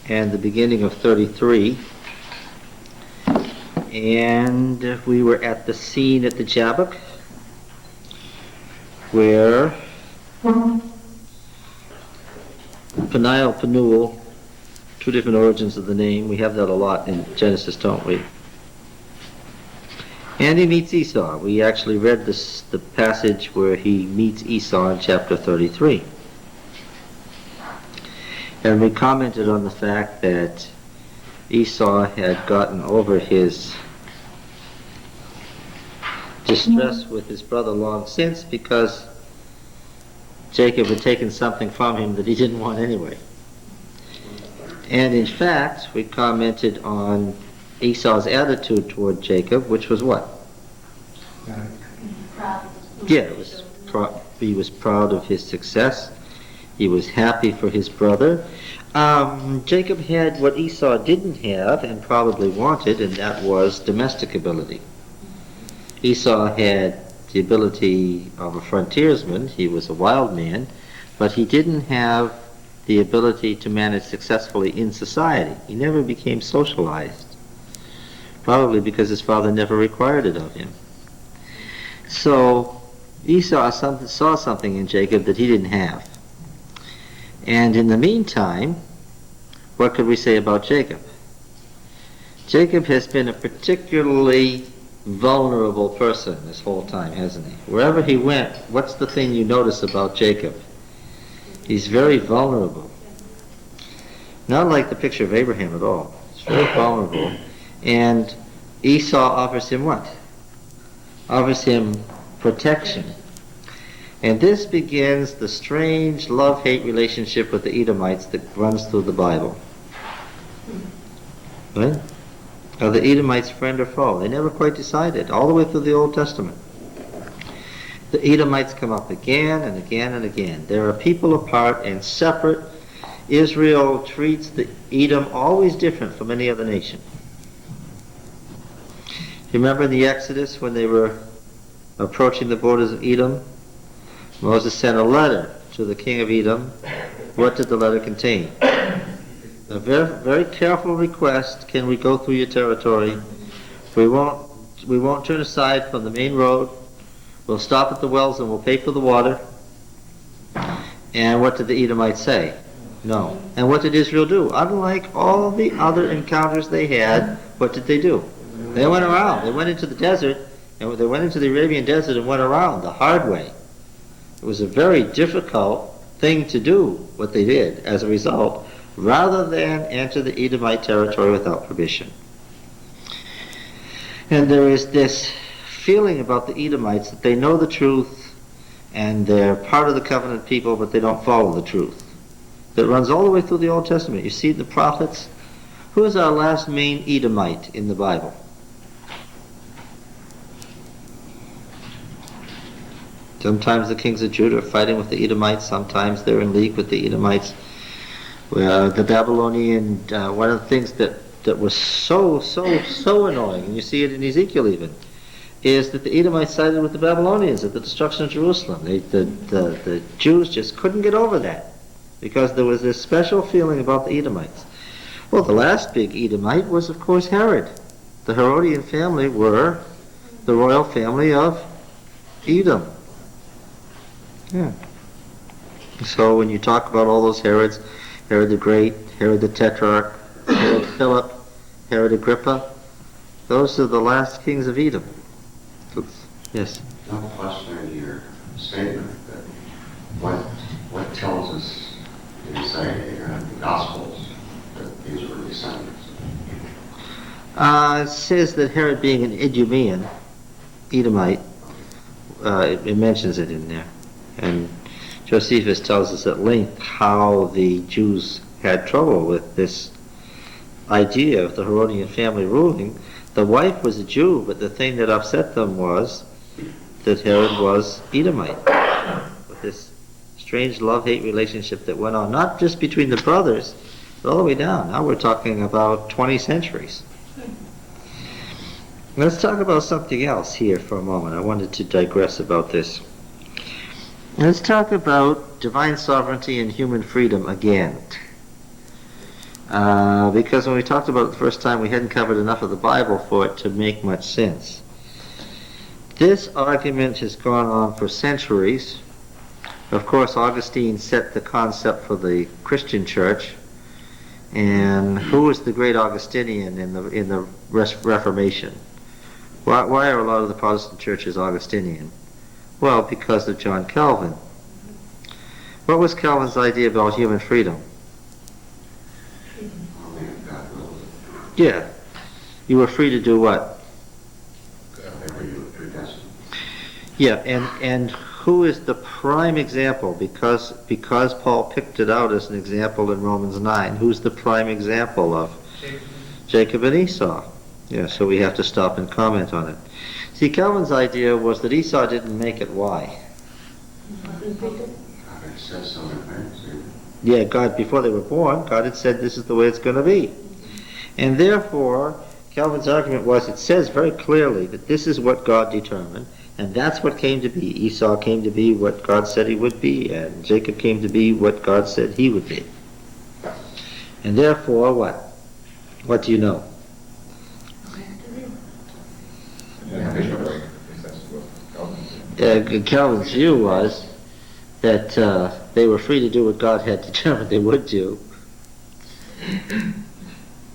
and the beginning of 33. And we were at the scene at the Jabbok where Peniel, two different origins of the name. We have that a lot in Genesis, don't we? And he meets Esau. We actually read the passage where he meets Esau in chapter 33. And we commented on the fact that Esau had gotten over his distress with his brother long since because Jacob had taken something from him that he didn't want anyway. And in fact, we commented on Esau's attitude toward Jacob, which was what? Yeah, he was proud of his success. He was happy for his brother. Jacob had what Esau didn't have and probably wanted, and that was domestic ability. Esau had the ability of a frontiersman. He was a wild man, but he didn't have the ability to manage successfully in society. He never became socialized, probably because his father never required it of him. So Esau saw something in Jacob that he didn't have. And in the meantime, what could we say about Jacob? Jacob has been a particularly vulnerable person this whole time, hasn't he? Wherever he went, what's the thing you notice about Jacob? He's very vulnerable. Not like the picture of Abraham at all. He's very vulnerable. And Esau offers him what? Offers him protection. And this begins the strange love-hate relationship with the Edomites that runs through the Bible. Right? Are the Edomites friend or foe? They never quite decided, all the way through the Old Testament. The Edomites come up again and again and again. They're a people apart and separate. Israel treats the Edom always different from any other nation. You remember in the Exodus when they were approaching the borders of Edom? Moses sent a letter to the king of Edom. What did the letter contain? A very, very careful request. Can we go through your territory? We won't turn aside from the main road. We'll stop at the wells and we'll pay for the water. And what did the Edomites say? No. And what did Israel do? Unlike all the other encounters they had, what did they do? They went around. They went into the desert, and they went into the Arabian desert and went around the hard way. It was a very difficult thing to do, what they did, as a result, rather than enter the Edomite territory without permission. And there is this feeling about the Edomites that they know the truth and they're part of the covenant people, but they don't follow the truth. That runs all the way through the Old Testament. You see the prophets. Who is our last main Edomite in the Bible? Sometimes the kings of Judah are fighting with the Edomites. Sometimes they're in league with the Edomites. The Babylonian, one of the things that was so annoying, and you see it in Ezekiel even, is that the Edomites sided with the Babylonians at the destruction of Jerusalem. The Jews just couldn't get over that because there was this special feeling about the Edomites. Well, the last big Edomite was, of course, Herod. The Herodian family were the royal family of Edom. Yeah. So when you talk about all those Herods, Herod the Great, Herod the Tetrarch, Herod Philip, Herod Agrippa, those are the last kings of Edom. Oops. Yes? No question your statement, but what tells us in, say, the Gospels that these were descendants? It says that Herod being an Idumean, Edomite, it mentions it in there. And Josephus tells us at length how the Jews had trouble with this idea of the Herodian family ruling. The wife was a Jew, but the thing that upset them was that Herod was Edomite. With this strange love-hate relationship that went on, not just between the brothers, but all the way down. Now we're talking about 20 centuries. Let's talk about something else here for a moment. I wanted to digress about this. Let's talk about divine sovereignty and human freedom again. Because when we talked about it the first time, we hadn't covered enough of the Bible for it to make much sense. This argument has gone on for centuries. Of course, Augustine set the concept for the Christian church. And who was the great Augustinian in the Reformation? Why are a lot of the Protestant churches Augustinian? Well, because of John Calvin. What was Calvin's idea about human freedom? Yeah. You were free to do what? Yeah, and who is the prime example? Because Paul picked it out as an example in Romans 9. Who's the prime example of? Jacob and Esau. Yeah, so we have to stop and comment on it. See, Calvin's idea was that Esau didn't make it. Why? Yeah, God, before they were born, God had said this is the way it's going to be. And therefore, Calvin's argument was, it says very clearly that this is what God determined, and that's what came to be. Esau came to be what God said he would be, and Jacob came to be what God said he would be. And therefore, what? What do you know? Calvin's view was that they were free to do what God had determined they would do. It's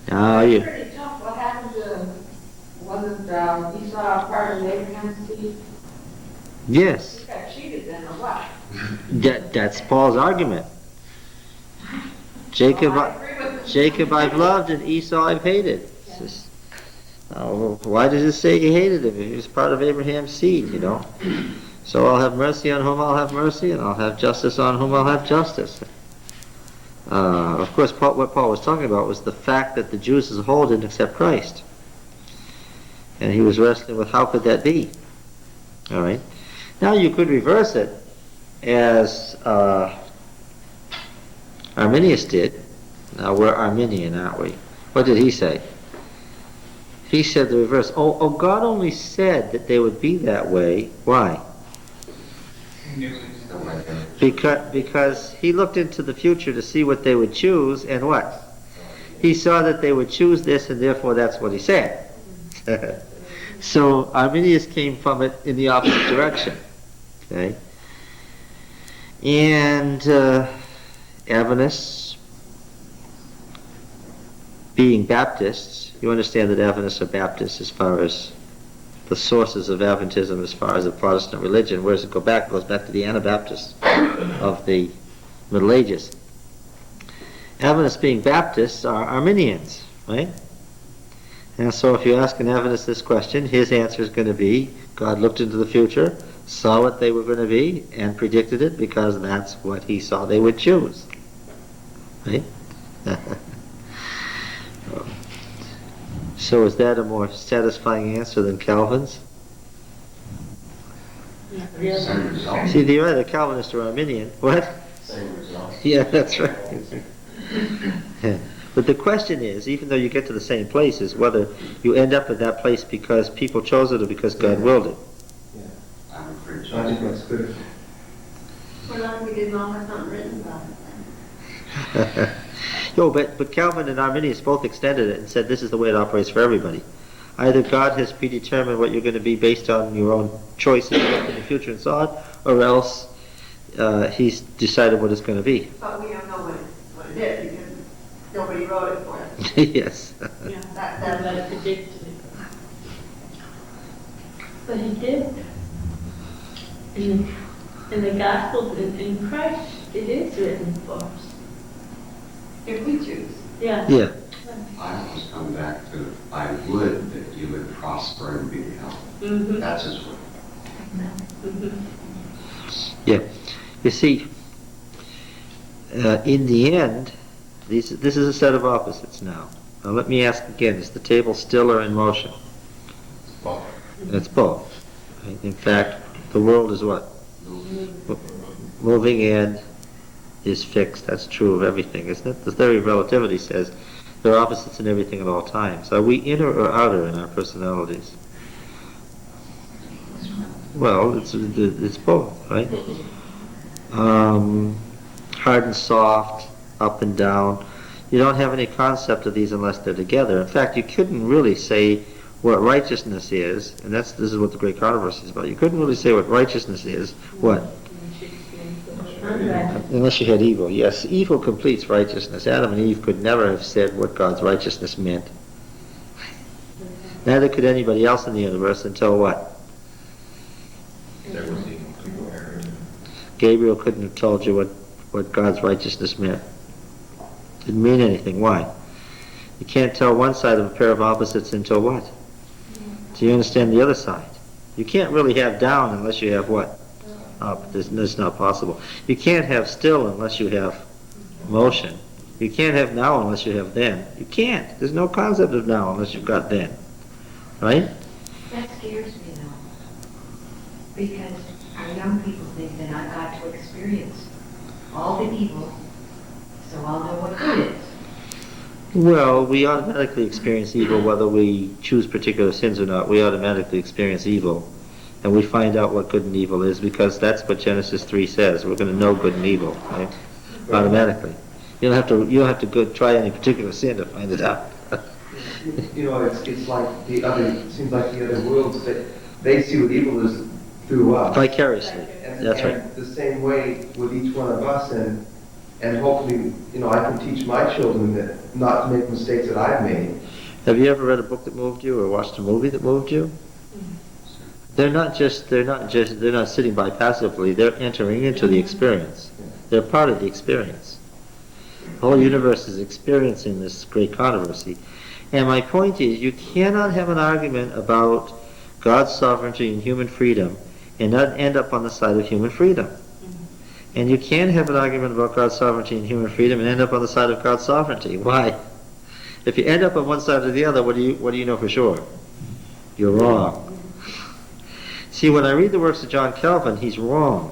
pretty tough. What happened to, wasn't Esau part of Abraham's seed? Yes. He got cheated then, or what? That's Paul's argument. Jacob I've loved and Esau I've hated. Why does it say he hated him? He was part of Abraham's seed, you know. So I'll have mercy on whom I'll have mercy, and I'll have justice on whom I'll have justice. Of course, what Paul was talking about was the fact that the Jews as a whole didn't accept Christ. And he was wrestling with how could that be? All right. Now you could reverse it as Arminius did. Now we're Arminian, aren't we? What did he say? He said the reverse. Oh, God only said that they would be that way. Why? Because he looked into the future to see what they would choose, and what? He saw that they would choose this, and therefore that's what he said. So Arminius came from it in the opposite direction. Okay? And Adventists, being Baptists, you understand that Adventists are Baptists as far as the sources of Adventism, as far as the Protestant religion. Where does it go back? It goes back to the Anabaptists of the Middle Ages. Adventists, being Baptists, are Arminians, right? And so if you ask an Adventist this question, his answer is going to be, God looked into the future, saw what they were going to be, and predicted it because that's what he saw they would choose. Right? So is that a more satisfying answer than Calvin's? Same result. See, you're either Calvinist or Arminian. What? Same result. Yeah, that's right. But the question is, even though you get to the same place, is whether you end up at that place because people chose it or because God willed it. I'm afraid so. I think that's good. We're lucky we didn't all have something written about it then. No, but Calvin and Arminius both extended it and said this is the way it operates for everybody. Either God has predetermined what you're going to be based on your own choices in the future and so on, or else he's decided what it's going to be. But we don't know what it is because nobody wrote it for us. Yes. Yeah, that's what it predicted. But he did. In the Gospels, in Christ, it is written for us. If we choose. Yeah. Yeah. I always come back to, I would that you would prosper and be healthy. Mm-hmm. That's his will. Mm-hmm. Yeah. You see, in the end, this is a set of opposites now. Now let me ask again, is the table still or in motion? Both. It's both. Right? In fact, the world is what? Moving and is fixed. That's true of everything, isn't it? The theory of relativity says there are opposites in everything at all times. Are we inner or outer in our personalities? Well, it's both, right? Hard and soft, up and down. You don't have any concept of these unless they're together. In fact, you couldn't really say what righteousness is, and this is what the great controversy is about. You couldn't really say what righteousness is, what? Unless you had evil. Yes, evil completes righteousness. Adam and Eve could never have said what God's righteousness meant. Neither could anybody else in the universe until what? There was evil people. Gabriel couldn't have told you what God's righteousness meant. Didn't mean anything. Why? You can't tell one side of a pair of opposites until what? So you understand the other side. You can't really have down unless you have what? Up. That's not possible. You can't have still unless you have motion. You can't have now unless you have then. You can't. There's no concept of now unless you've got then. Right? That scares me though, because our young people think that I've got to experience all the evil, so I'll know what good is. Well, we automatically experience evil whether we choose particular sins or not. We automatically experience evil. And we find out what good and evil is because that's what Genesis 3 says. We're going to know good and evil, right? Automatically. You don't have to go try any particular sin to find it out. You know, it's like the other. It seems like the other worlds that they see what evil is through us. Vicariously. And, That's and right. the same way with each one of us, and hopefully, you know, I can teach my children that not to make mistakes that I've made. Have you ever read a book that moved you or watched a movie that moved you? They're not sitting by passively. They're entering into the experience. They're part of the experience. The whole universe is experiencing this great controversy. And my point is, you cannot have an argument about God's sovereignty and human freedom and not end up on the side of human freedom. And you can't have an argument about God's sovereignty and human freedom and end up on the side of God's sovereignty. Why? If you end up on one side or the other, what do you know for sure? You're wrong. See, when I read the works of John Calvin, he's wrong.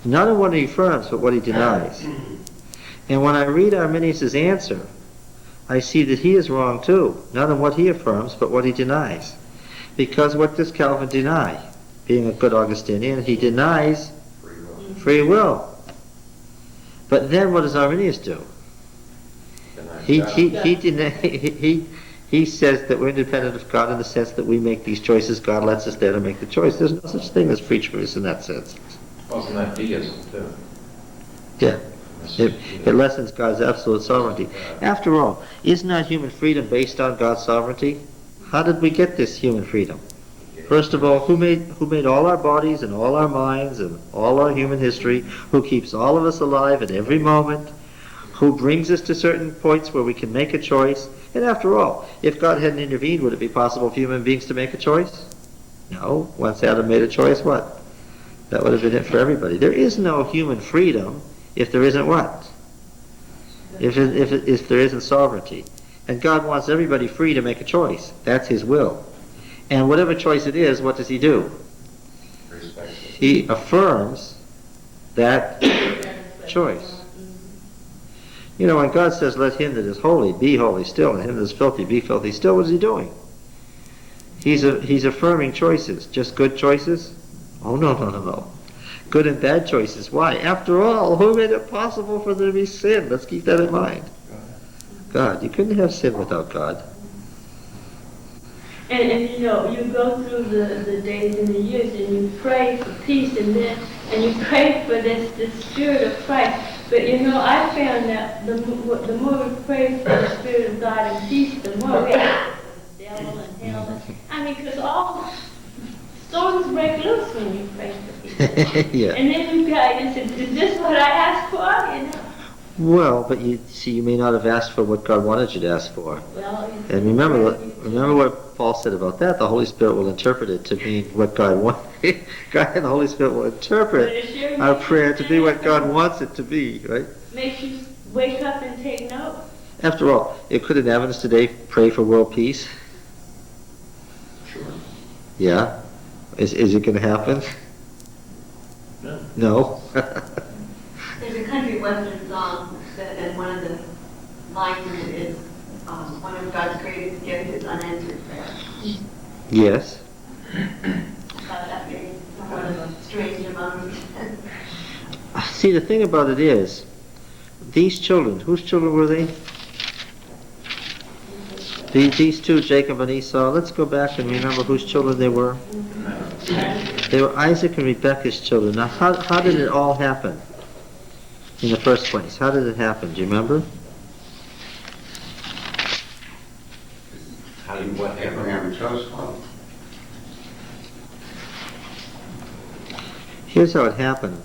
Not in what he affirms, but what he denies. And when I read Arminius' answer, I see that he is wrong too. Not in what he affirms, but what he denies. Because what does Calvin deny? Being a good Augustinian, he denies free will. But then what does Arminius do? He says that we're independent of God in the sense that we make these choices. God lets us there to make the choice. There's no such thing as free choice in that sense. Wasn't that deism too? Yeah. It lessens God's absolute sovereignty. After all, is not human freedom based on God's sovereignty? How did we get this human freedom? First of all, who made all our bodies and all our minds and all our human history? Who keeps all of us alive at every moment? Who brings us to certain points where we can make a choice? And after all, if God hadn't intervened, would it be possible for human beings to make a choice? No. Once Adam made a choice, what? That would have been it for everybody. There is no human freedom if there isn't what? If there isn't sovereignty. And God wants everybody free to make a choice. That's His will. And whatever choice it is, what does He do? He affirms that choice. You know, when God says, let him that is holy be holy still, and him that is filthy be filthy still, what is He doing? He's affirming choices. Just good choices? Oh, no. Good and bad choices. Why? After all, who made it possible for there to be sin? Let's keep that in mind. God. You couldn't have sin without God. And you know, you go through the days and the years and you pray for peace and you pray for this spirit of Christ. But you know, I found that the more we pray for the Spirit of God and peace, the more we have the devil and hell. I mean, because all storms break loose when you pray for peace. Yeah. And then we've got, is this what I asked for? You know? Well, but you may not have asked for what God wanted you to ask for. Well, And remember what Paul said about that. The Holy Spirit will interpret it to mean what God wants. God and the Holy Spirit will interpret our prayer to be what God wants it to be, right? Makes you wake up and take note. After all, couldn't Adventists today pray for world peace? Sure. Yeah. Is it going to happen? No. There's a country western song and one of the lines in it is, one of God's greatest gifts is unanswered prayer. Yes. I thought that made one of the strange emotions. See, the thing about it is, these children, whose children were they? These two, Jacob and Esau. Let's go back and remember whose children they were. They were Isaac and Rebekah's children. Now, how did it all happen in the first place? How did it happen? Do you remember? How do you, what happened? Abraham chose one. Here's how it happened.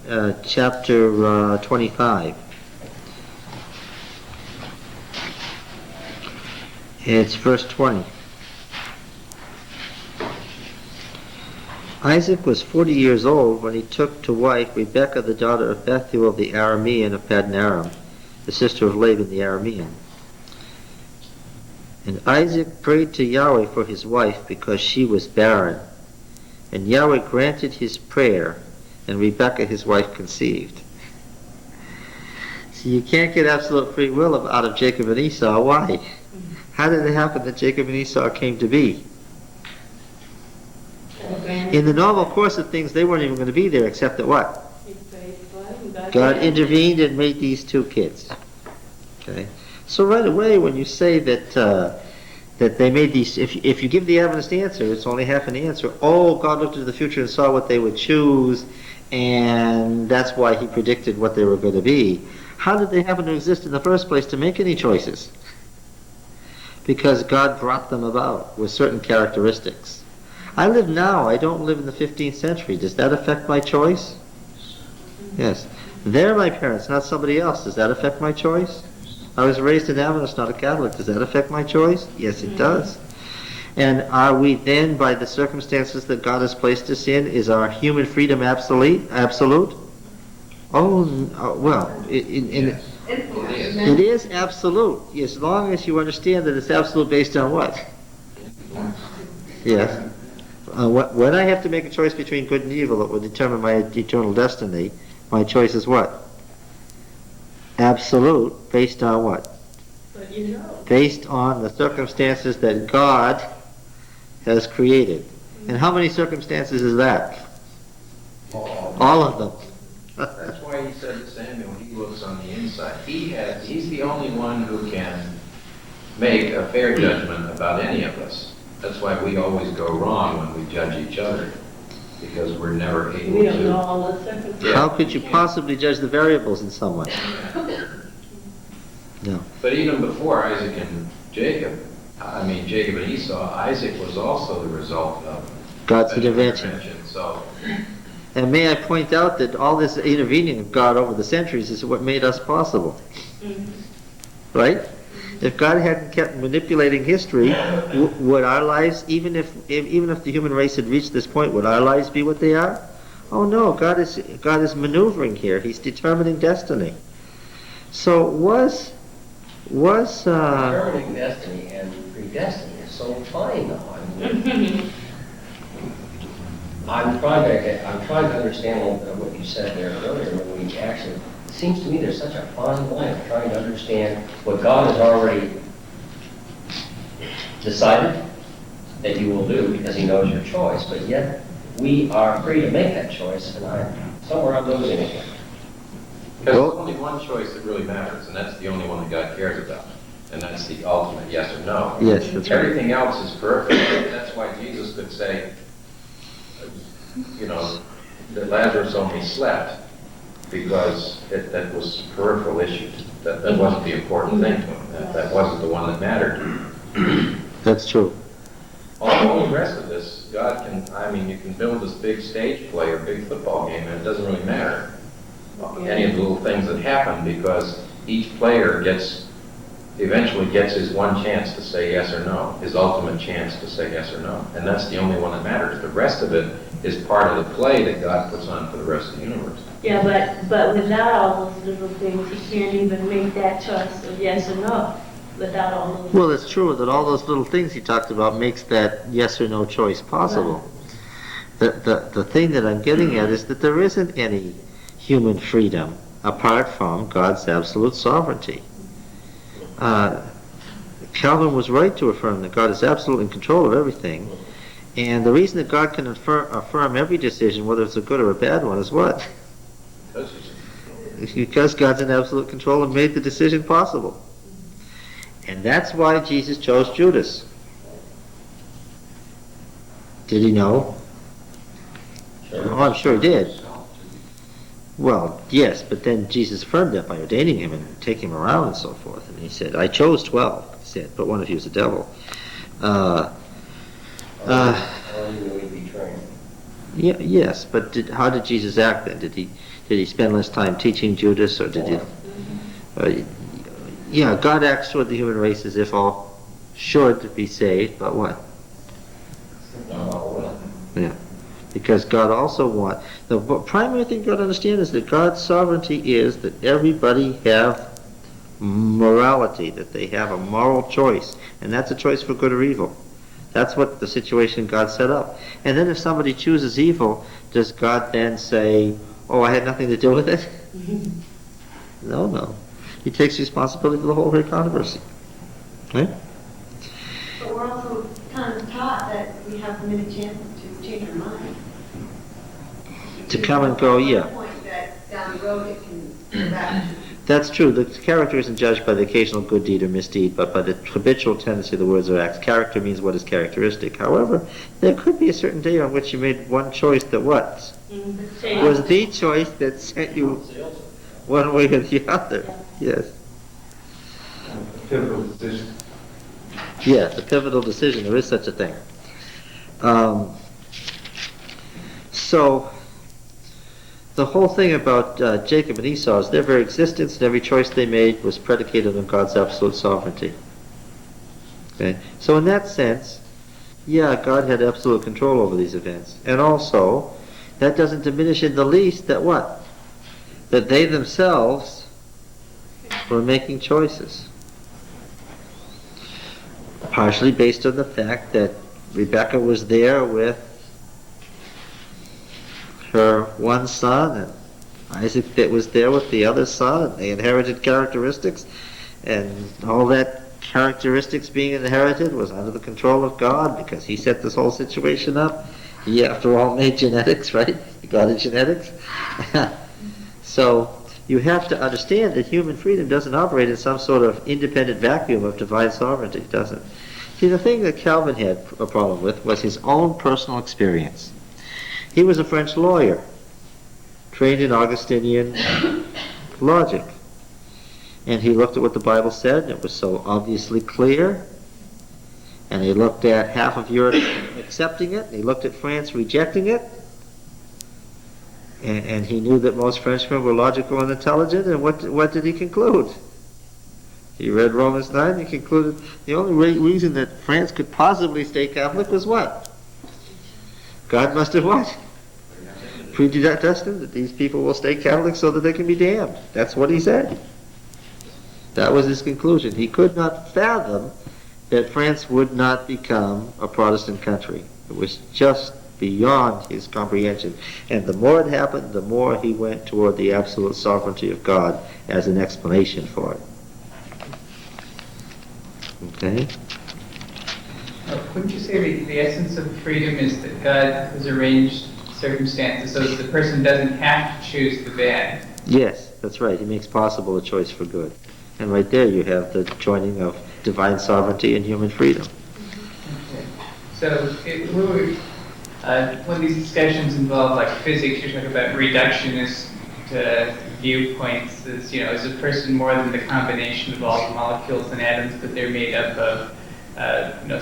Chapter 25. It's verse 20. Isaac was 40 years old when he took to wife Rebekah, the daughter of Bethuel the Aramean of Paddan Aram, the sister of Laban the Aramean. And Isaac prayed to Yahweh for his wife because she was barren. And Yahweh granted his prayer, and Rebekah his wife conceived. So you can't get absolute free will out of Jacob and Esau. Why? How did it happen that Jacob and Esau came to be? In the normal course of things, they weren't even going to be there, except that what? God intervened and made these two kids. Okay. So right away, when you say that that they made these, if you give the Adventist answer, it's only half an answer. Oh, God looked into the future and saw what they would choose, and that's why He predicted what they were going to be. How did they happen to exist in the first place to make any choices? Because God brought them about with certain characteristics. I live now, I don't live in the 15th century. Does that affect my choice? Yes. They're my parents, not somebody else. Does that affect my choice? I was raised an Adventist, not a Catholic. Does that affect my choice? Yes, it does. And are we then, by the circumstances that God has placed us in, is our human freedom absolute? Oh, well, it is absolute, as long as you understand that it's absolute based on what? Yes. When I have to make a choice between good and evil that will determine my eternal destiny, my choice is what? Absolute, based on what? Based on the circumstances that God has created. And how many circumstances is that? All of them. That's why he said to Samuel, he looks on the inside. He's the only one who can make a fair judgment about any of us. That's why we always go wrong when we judge each other, because we're never able We don't know to. all the circumstances. Yeah. How could you possibly judge the variables in someone? No. But even before Isaac and Jacob and Esau, Isaac was also the result of God's special intervention. So, And may I point out that all this intervening of God over the centuries is what made us possible. Right? If God hadn't kept manipulating history, would our lives, even if the human race had reached this point, would our lives be what they are? Oh no, God is maneuvering here. He's determining destiny. So Determining destiny and predestiny is so fine though. I'm trying to understand what you said there earlier when we actually, it seems to me there's such a fine line of trying to understand what God has already decided that you will do because He knows your choice, but yet we are free to make that choice, and somewhere I'm losing it here. because there's only one choice that really matters, and that's the only one that God cares about. And that's the ultimate yes or no. Yes, that's right. Everything else is perfect. That's why Jesus could say, that Lazarus only slept, because that was peripheral issues. That wasn't the important thing to him. That wasn't the one that mattered. That's true. All the rest of this, God can, you can build this big stage play or big football game, and it doesn't really matter any of the little things that happen, because each player eventually gets his one chance to say yes or no, his ultimate chance to say yes or no. And that's the only one that matters. The rest of it is part of the play that God puts on for the rest of the universe. Yeah, but without all those little things, you can't even make that choice of yes or no without all those. Well, it's true that all those little things he talked about makes that yes or no choice possible. Right. The thing that I'm getting at is that there isn't any human freedom apart from God's absolute sovereignty. Calvin was right to affirm that God is absolutely in control of everything, and the reason that God can affirm every decision, whether it's a good or a bad one, is what? Because God's in absolute control and made the decision possible. And that's why Jesus chose Judas. Did he know? Sure. Oh, I'm sure he did. Well, yes, but then Jesus affirmed that by ordaining him and taking him around and so forth. And he said, I chose 12, he said, but one of you is a devil. Or even though he'd betray him. Yeah, yes, but how did Jesus act then? Did he spend less time teaching Judas, or did he? Yeah, God acts toward the human race as if all should be saved, but what? Not all will. Yeah, because God also the primary thing you got to understand is that God's sovereignty is that everybody have morality, that they have a moral choice, and that's a choice for good or evil. That's what the situation God set up. And then if somebody chooses evil, does God then say, oh, I had nothing to do with it? No. He takes responsibility for the whole great controversy. Right? But we're also kind of taught that we have many chances to change our mind. To come and go, yeah. At one point that down the road it can go back to. That's true. The character isn't judged by the occasional good deed or misdeed, but by the habitual tendency of the words or acts. Character means what is characteristic. However, there could be a certain day on which you made one choice that what? Was the choice that sent you one way or the other. Yes. Pivotal decision. Yes, a pivotal decision. There is such a thing. So, the whole thing about Jacob and Esau is their very existence and every choice they made was predicated on God's absolute sovereignty. Okay? So in that sense, yeah, God had absolute control over these events. And also, that doesn't diminish in the least that what? That they themselves were making choices. Partially based on the fact that Rebekah was there with her one son, and Isaac that was there with the other son, and they inherited characteristics, and all that characteristics being inherited was under the control of God because he set this whole situation up. He, after all, made genetics, right? He got in genetics. So you have to understand that human freedom doesn't operate in some sort of independent vacuum of divine sovereignty, it doesn't. See, the thing that Calvin had a problem with was his own personal experience. He was a French lawyer, trained in Augustinian logic. And he looked at what the Bible said, and it was so obviously clear. And he looked at half of Europe accepting it, and he looked at France rejecting it. And he knew that most Frenchmen were logical and intelligent, and what did he conclude? He read Romans 9 and he concluded the only reason that France could possibly stay Catholic was what? God must have what? Predestined that these people will stay Catholic so that they can be damned. That's what he said. That was his conclusion. He could not fathom that France would not become a Protestant country. It was just beyond his comprehension. And the more it happened, the more he went toward the absolute sovereignty of God as an explanation for it. Okay? Wouldn't you say the essence of freedom is that God has arranged circumstances so that the person doesn't have to choose the bad? Yes, that's right. He makes possible a choice for good. And right there you have the joining of divine sovereignty and human freedom. Okay. So when these discussions involve like physics, you're talking about reductionist viewpoints. Is a person more than the combination of all the molecules and atoms that they're made up of?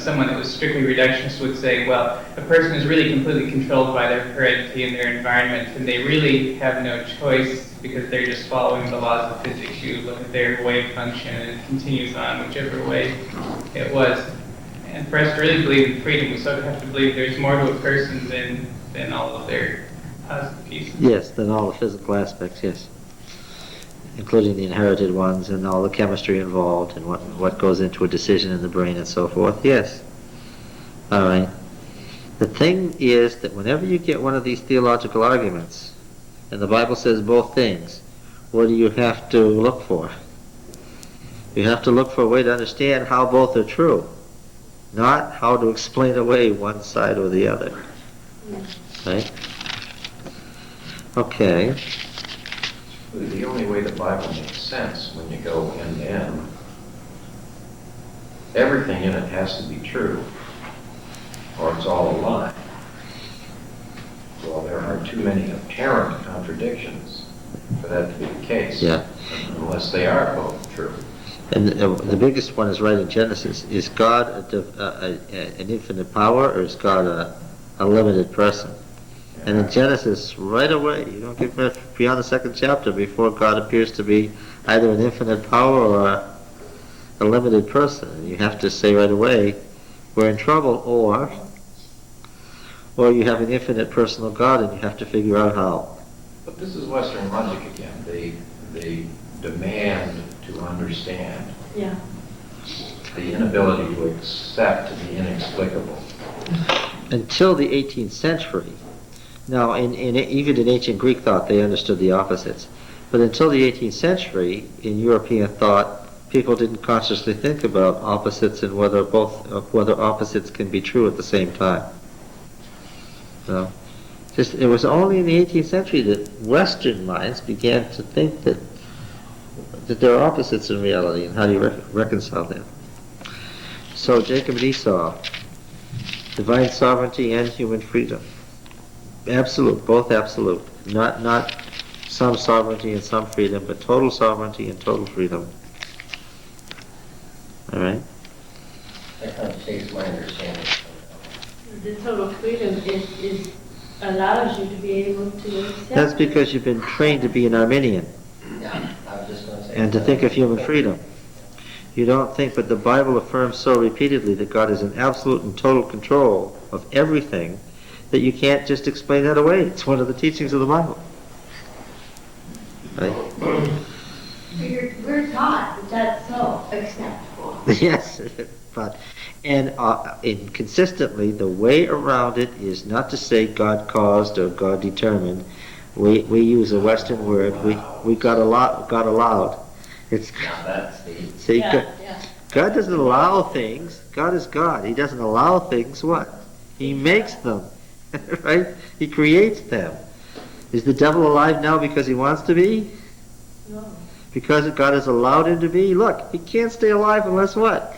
Someone that was strictly reductionist would say, well, a person is really completely controlled by their heredity and their environment, and they really have no choice because they're just following the laws of physics. You look at their wave function and it continues on whichever way it was. And for us to really believe in freedom, we sort of have to believe there's more to a person than all of their positive pieces. Yes, than all the physical aspects, yes. Including the inherited ones and all the chemistry involved and what goes into a decision in the brain and so forth. Yes. All right. The thing is that whenever you get one of these theological arguments, and the Bible says both things, what do you have to look for? You have to look for a way to understand how both are true, not how to explain away one side or the other. Right? Okay. The only way the Bible makes sense when you go end to end, everything in it has to be true, or it's all a lie. Well, there are too many apparent contradictions for that to be the case. Yeah. Unless they are both true. And the biggest one is right in Genesis. Is God an infinite power, or is God a limited person? And in Genesis, right away, you don't get beyond the second chapter before God appears to be either an infinite power or a limited person. And you have to say right away, we're in trouble, or you have an infinite personal God and you have to figure out how. But this is Western logic again. The demand to understand. Yeah. The inability to accept the inexplicable. Until the 18th century, now even in ancient Greek thought they understood the opposites, but until the 18th century in European thought, people didn't consciously think about opposites and whether opposites can be true at the same time. So, it was only in the 18th century that Western minds began to think that there are opposites in reality, and how do you reconcile them? So Jacob and Esau, divine sovereignty and human freedom. Absolute, both absolute. Not some sovereignty and some freedom, but total sovereignty and total freedom. All right? That kind of takes my understanding. The total freedom is allows you to be able to accept. That's because you've been trained to be an Arminian Yeah, I was just going to say. and to think of human freedom. You don't think, but the Bible affirms so repeatedly that God is in absolute and total control of everything that you can't just explain that away. It's one of the teachings of the Bible. Right? We're taught that that's so acceptable. Yes, but and consistently the way around it is not to say God caused or God determined. We use a Western word. We got allowed. It's Now that's the... see, Yeah. God doesn't allow things. God is God. He doesn't allow things. What? He makes them, right? He creates them. Is the devil alive now because he wants to be? No. Because God has allowed him to be? Look, he can't stay alive unless what?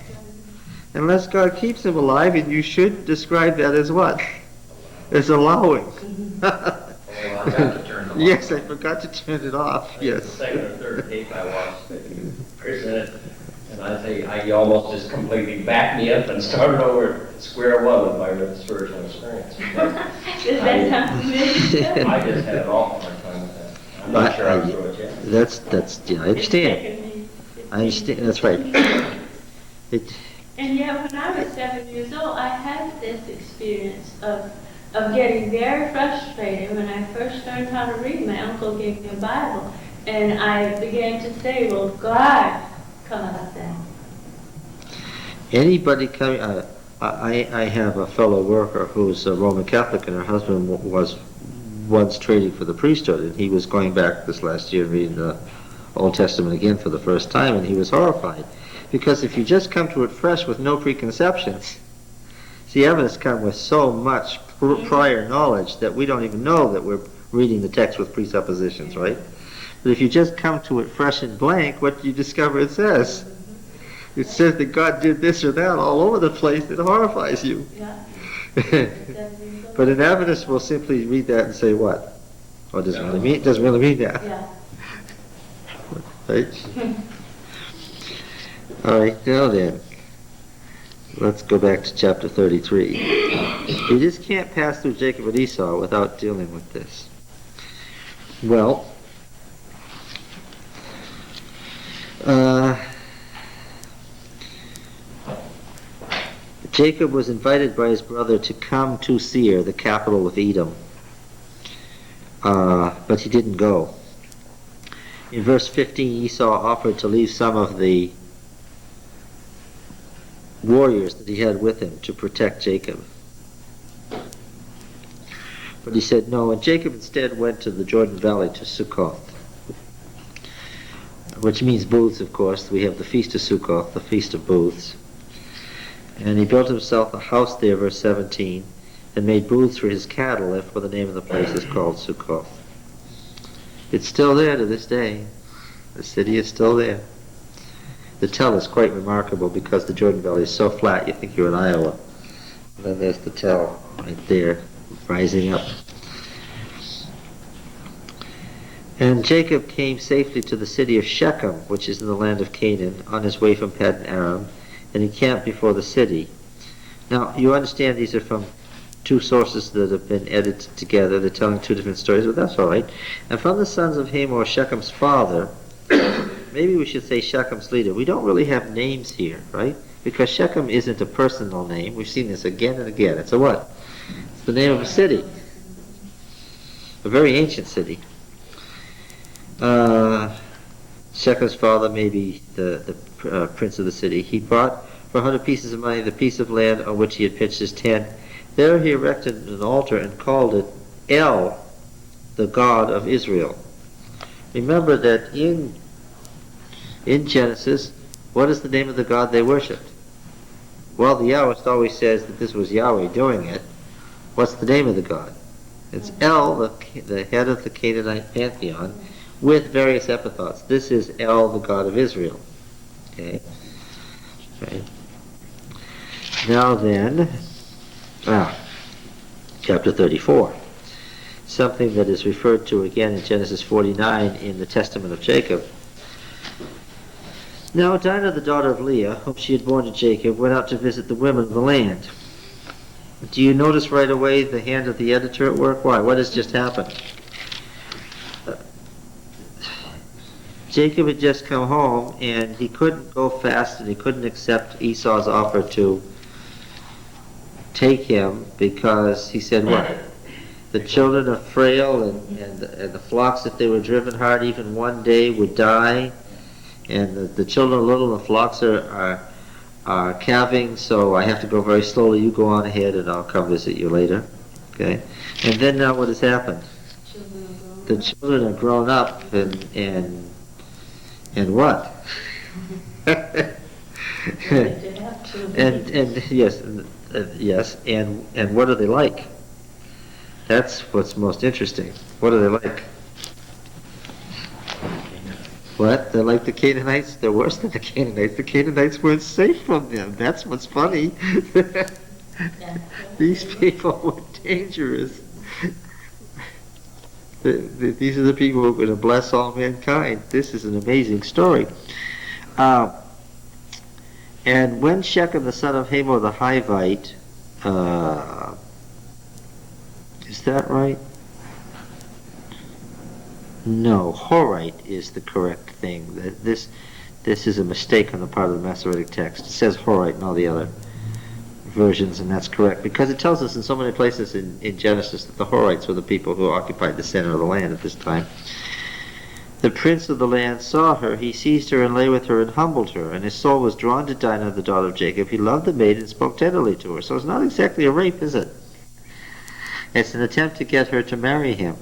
Unless God keeps him alive, and you should describe that as what? As allowing. Oh, I got to turn the light Yes, I on. forgot to turn it off. The Yes. second or third tape I watched that you presented, and I say, you almost just completely backed me up and started over at square one with my spiritual experience. Does that sound familiar? I just had an awful hard time with that. I'm not sure I'm through it yet. That's yeah, I understand. I understand. That's right. And yet, when I was 7 years old, I had this experience of getting very frustrated when I first learned how to read. My uncle gave me a Bible, and I began to say, well, God, come out of that. Anybody coming, I have a fellow worker who's a Roman Catholic, and her husband was once training for the priesthood, and he was going back this last year and reading the Old Testament again for the first time, and he was horrified. Because if you just come to it fresh with no preconceptions, see, evidence come with so much prior knowledge that we don't even know that we're reading the text with presuppositions, right? But if you just come to it fresh and blank, what do you discover it says? It says that God did this or that all over the place. It horrifies you. Yeah. But an Adventist will simply read that and say what? Oh, it doesn't really mean that. Yeah. Right? All right, now then, let's go back to chapter 33. You just can't pass through Jacob and Esau without dealing with this. Well, Jacob was invited by his brother to come to Seir, the capital of Edom, but he didn't go. In verse 15, Esau offered to leave some of the warriors that he had with him to protect Jacob. But he said no, and Jacob instead went to the Jordan Valley to Sukkoth, which means booths, of course. We have the Feast of Sukkoth, the Feast of Booths. And he built himself a house there, verse 17, and made booths for his cattle, therefore the name of the place is called Sukkoth. It's still there to this day. The city is still there. The tell is quite remarkable because the Jordan Valley is so flat you think you're in Iowa. And then there's the tell right there, rising up. And Jacob came safely to the city of Shechem, which is in the land of Canaan, on his way from Paddan Aram, and he camped before the city. Now, you understand these are from two sources that have been edited together. They're telling two different stories, but that's all right. And from the sons of Hamor, Shechem's father, maybe we should say Shechem's leader. We don't really have names here, right? Because Shechem isn't a personal name. We've seen this again and again. It's a what? It's the name of a city. A very ancient city. Shechem's father may be the prince of the city. He bought for 100 pieces of money the piece of land on which he had pitched his tent. There he erected an altar and called it El, the God of Israel. Remember that in Genesis, what is the name of the God they worshipped? Well, the Yahwist always says that this was Yahweh doing it. What's the name of the God? It's El, the head of the Canaanite pantheon, with various epithets. This is El, the God of Israel. Okay. Right. Now then, chapter 34. Something that is referred to again in Genesis 49 in the Testament of Jacob. Now Dinah, the daughter of Leah, whom she had borne to Jacob, went out to visit the women of the land. Do you notice right away the hand of the editor at work? Why? What has just happened? Jacob had just come home, and he couldn't go fast, and he couldn't accept Esau's offer to take him, because he said, what? The children are frail, and the flocks, if they were driven hard, even one day would die, and the children are little, and the flocks are calving, so I have to go very slowly. You go on ahead, and I'll come visit you later. Okay? And then now what has happened? The children are grown up, and what? and yes, and what are they like? That's what's most interesting. What are they like? What? They're like the Canaanites? They're worse than the Canaanites. The Canaanites weren't safe from them. That's what's funny. These people were dangerous. These are the people who are going to bless all mankind. This is an amazing story. And when Shechem, the son of Hamor the Hivite, is that right? No, Horite is the correct thing. This is a mistake on the part of the Masoretic text. It says Horite in all the other versions, and that's correct, because it tells us in so many places in Genesis that the Horites were the people who occupied the center of the land at this time. The prince of the land saw her, he seized her and lay with her and humbled her, and his soul was drawn to Dinah, the daughter of Jacob. He loved the maid and spoke tenderly to her. So it's not exactly a rape, is it? It's an attempt to get her to marry him.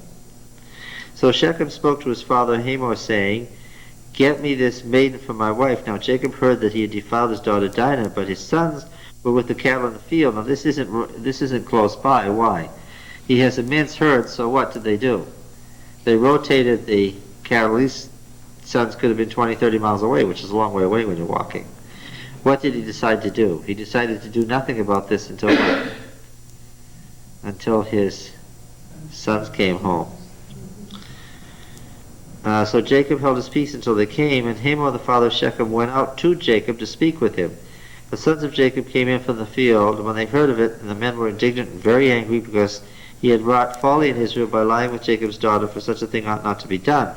So Shechem spoke to his father Hamor, saying, "Get me this maiden for my wife." Now Jacob heard that he had defiled his daughter Dinah, but his sons were with the cattle in the field. Now this isn't close by. Why? He has immense herds, so what did they do? They rotated the cattle. These sons could have been 20, 30 miles away, which is a long way away when you're walking. What did he decide to do? He decided to do nothing about this until his sons came home. So Jacob held his peace until they came, and Hamor, the father of Shechem, went out to Jacob to speak with him. The sons of Jacob came in from the field, and when they heard of it, and the men were indignant and very angry, because he had wrought folly in Israel by lying with Jacob's daughter, for such a thing ought not to be done.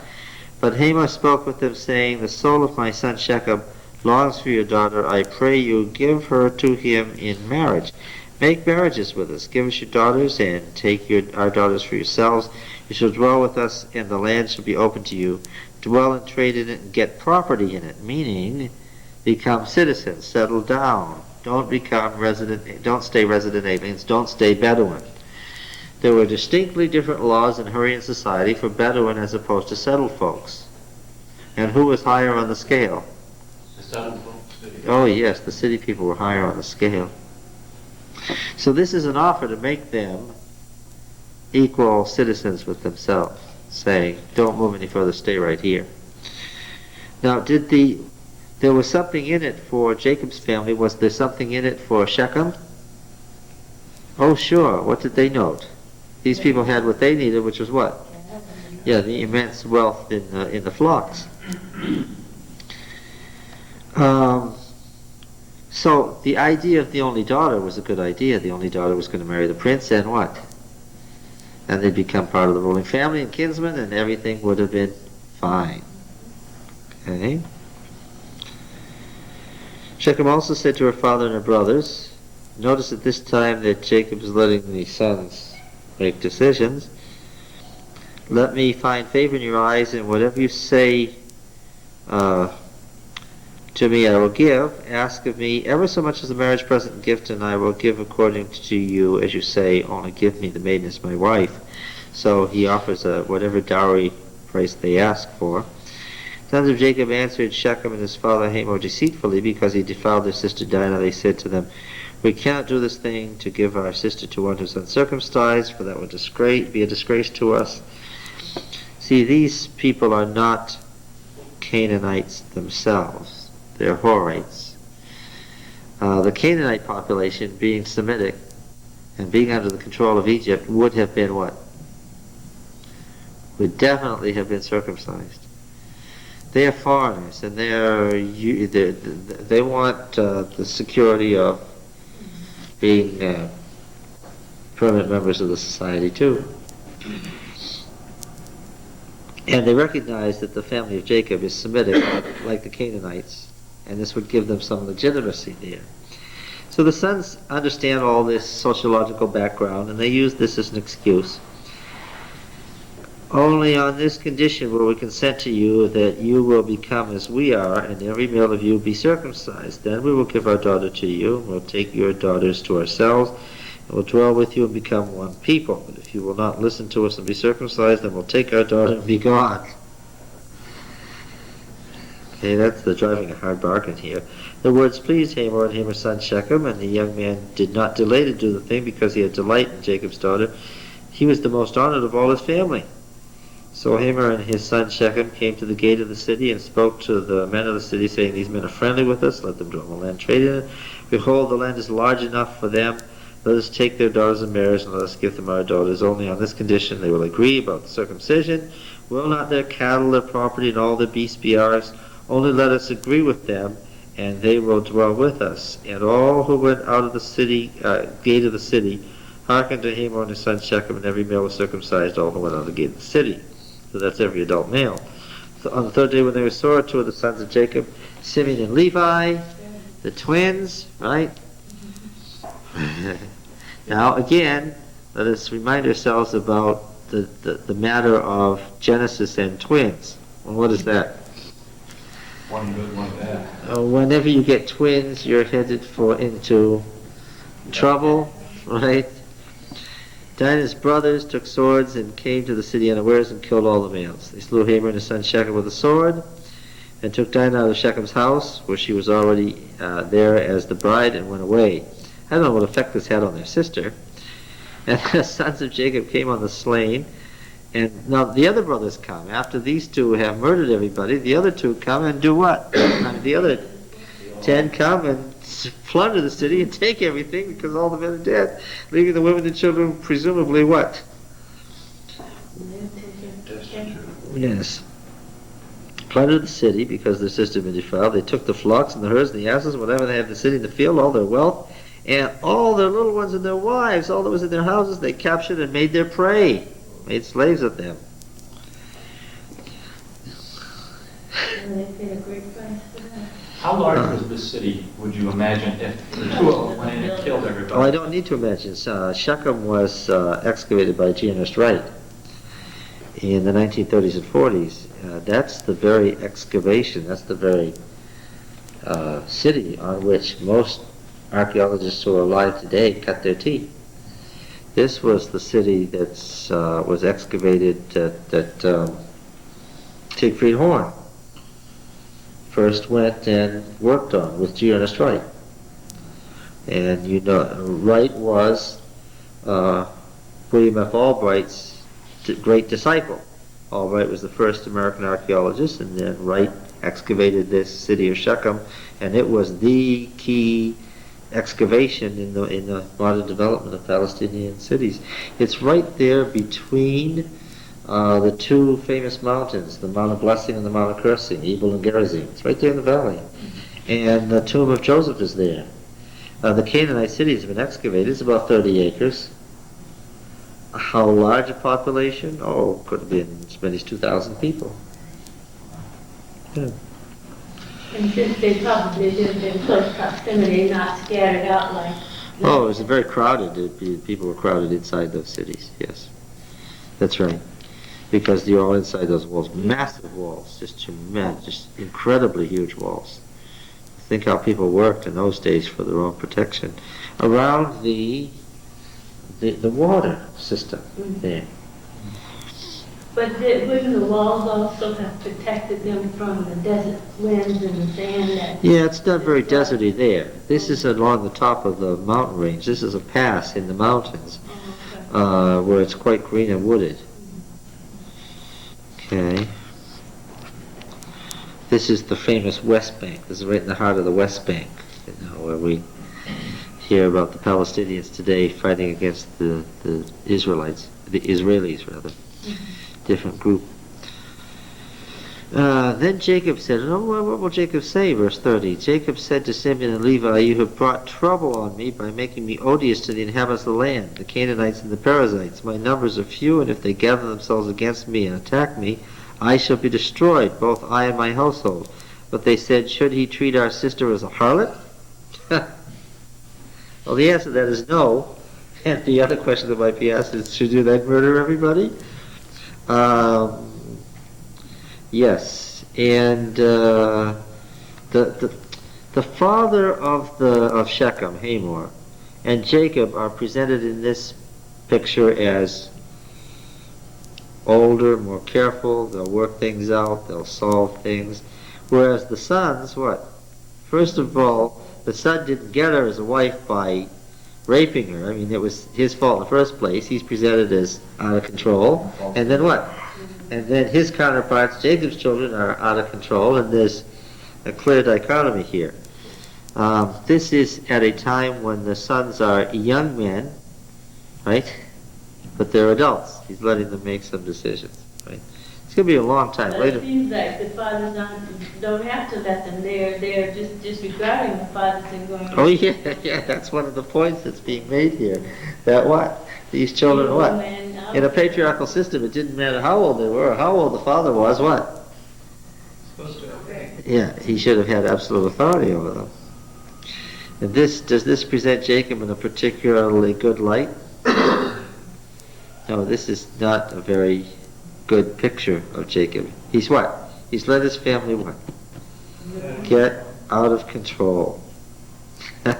But Hamor spoke with them, saying, "The soul of my son Shechem longs for your daughter. I pray you, give her to him in marriage. Make marriages with us. Give us your daughters, and take our daughters for yourselves. You shall dwell with us, and the land shall be open to you. Dwell and trade in it, and get property in it," meaning become citizens, settle down. Don't stay resident aliens, don't stay Bedouin. There were distinctly different laws in Hurrian society for Bedouin as opposed to settled folks. And who was higher on the scale? The settled folks. Oh yes, the city people were higher on the scale. So this is an offer to make them equal citizens with themselves. saying, don't move any further, stay right here. Now, there was something in it for Jacob's family. Was there something in it for Shechem? Oh, sure. What did they note? These people had what they needed, which was what? Yeah, the immense wealth in the flocks. So the idea of the only daughter was a good idea. The only daughter was going to marry the prince, and what? And they'd become part of the ruling family and kinsmen, and everything would have been fine. Okay. Shechem also said to her father and her brothers, notice at this time that Jacob is letting the sons make decisions. Let me find favor in your eyes, and whatever you say to me I will give. Ask of me ever so much as a marriage present and gift, and I will give according to you as you say, only give me the maiden as my wife. So he offers whatever dowry price they ask for. Sons of Jacob answered Shechem and his father Hamor deceitfully, because he defiled their sister Dinah. They said to them, we cannot do this thing to give our sister to one who is uncircumcised, for that would be a disgrace to us. See, these people are not Canaanites themselves. They're Horites. The Canaanite population, being Semitic and being under the control of Egypt, would have been what? Would definitely have been circumcised. They are foreigners, and they want the security of being permanent members of the society too. And they recognize that the family of Jacob is Semitic, like the Canaanites, and this would give them some legitimacy there. So the sons understand all this sociological background, and they use this as an excuse. Only on this condition will we consent to you, that you will become as we are, and every male of you be circumcised. Then we will give our daughter to you, and we'll take your daughters to ourselves, and we'll dwell with you and become one people. But if you will not listen to us and be circumcised, then we'll take our daughter and be gone. Okay, that's the driving a hard bargain here. The words pleased Hamor and Hamor's son Shechem, and the young man did not delay to do the thing, because he had delight in Jacob's daughter. He was the most honored of all his family. So Hamor and his son Shechem came to the gate of the city and spoke to the men of the city, saying, these men are friendly with us, let them dwell in the land, trade in it. Behold, the land is large enough for them. Let us take their daughters in marriage, and let us give them our daughters. Only on this condition they will agree about the circumcision. Will not their cattle, their property, and all their beasts be ours? Only let us agree with them, and they will dwell with us. And all who went out of the city, gate of the city, hearkened to Hamor and his son Shechem, and every male was circumcised, all who went out of the gate of the city. So that's every adult male. So on the third day when they were sore, two of the sons of Jacob, Simeon and Levi, the twins, right? Now again, let us remind ourselves about the matter of Genesis and twins. Well, what is that? One good, one bad. Whenever you get twins, you're headed into trouble, right? Dinah's brothers took swords and came to the city unawares and killed all the males. They slew Hamor and his son Shechem with a sword, and took Dinah out of Shechem's house, where she was already there as the bride, and went away. I don't know what effect this had on their sister. And the sons of Jacob came on the slain, and now the other brothers come. After these two have murdered everybody, the other two come and do what? The other 10 come and plunder the city and take everything, because all the men are dead, leaving the women and children presumably what? Yes. Plundered the city because their sister had been defiled. They took the flocks and the herds and the asses and whatever they had in the city and the field, all their wealth, and all their little ones and their wives, all that was in their houses, they captured and made their prey, made slaves of them. And they paid a great price for that. How large was this city, would you imagine, if the two of them went in and killed everybody? Oh, I don't need to imagine. Shechem was excavated by G. Ernest Wright in the 1930s and 40s. That's the very excavation, that's the very city on which most archaeologists who are alive today cut their teeth. This was the city that was excavated that Siegfried Horn first went and worked on with G. Ernest Wright. And you know, Wright was William F. Albright's great disciple. Albright was the first American archaeologist, and then Wright excavated this city of Shechem, and it was the key excavation in the modern development of Palestinian cities. It's right there between the two famous mountains, the Mount of Blessing and the Mount of Cursing, Ebal and Gerizim. It's right there in the valley. And the tomb of Joseph is there. The Canaanite city has been excavated. It's about 30 acres. How large a population? Oh, could have been as many as 2,000 people. Yeah. And since they probably lived in close proximity, not scattered out like... Oh, it was very crowded. People were crowded inside those cities, yes. That's right. Because they're all inside those walls. Massive walls, just tremendous, just incredibly huge walls. Think how people worked in those days for their own protection. Around the water system there. But wouldn't the walls also have protected them from the desert winds and the sand? Yeah, it's not very deserty there. This is along the top of the mountain range. This is a pass in the mountains where it's quite green and wooded. Okay. This is the famous West Bank. This is right in the heart of the West Bank, where we hear about the Palestinians today fighting against the Israelites, the Israelis rather. Different group. Then Jacob said, what will Jacob say? Verse 30. Jacob said to Simeon and Levi, you have brought trouble on me by making me odious to the inhabitants of the land, the Canaanites and the Perizzites. My numbers are few, and if they gather themselves against me and attack me, I shall be destroyed, both I and my household. But they said, should he treat our sister as a harlot? Well, the answer to that is no. And the other question that might be asked is, should you then murder everybody? Yes, and the father of Shechem, Hamor, and Jacob are presented in this picture as older, more careful. They'll work things out. They'll solve things. Whereas the sons, what? First of all, the son didn't get her as a wife by raping her. I mean, it was his fault in the first place. He's presented as out of control. And then what? And then his counterparts, Jacob's children, are out of control, and there's a clear dichotomy here. This is at a time when the sons are young men, right? But they're adults. He's letting them make some decisions, right? It's going to be a long time But later. it seems like the fathers don't have to let them. They're just disregarding the fathers and going... Oh, yeah, that's one of the points that's being made here. That what? These children what? In a patriarchal system, it didn't matter how old they were or how old the father was, what? Supposed to obey. Yeah, he should have had absolute authority over them. And does this present Jacob in a particularly good light? No, this is not a very good picture of Jacob. He's what? He's let his family what? Get out of control. Yeah.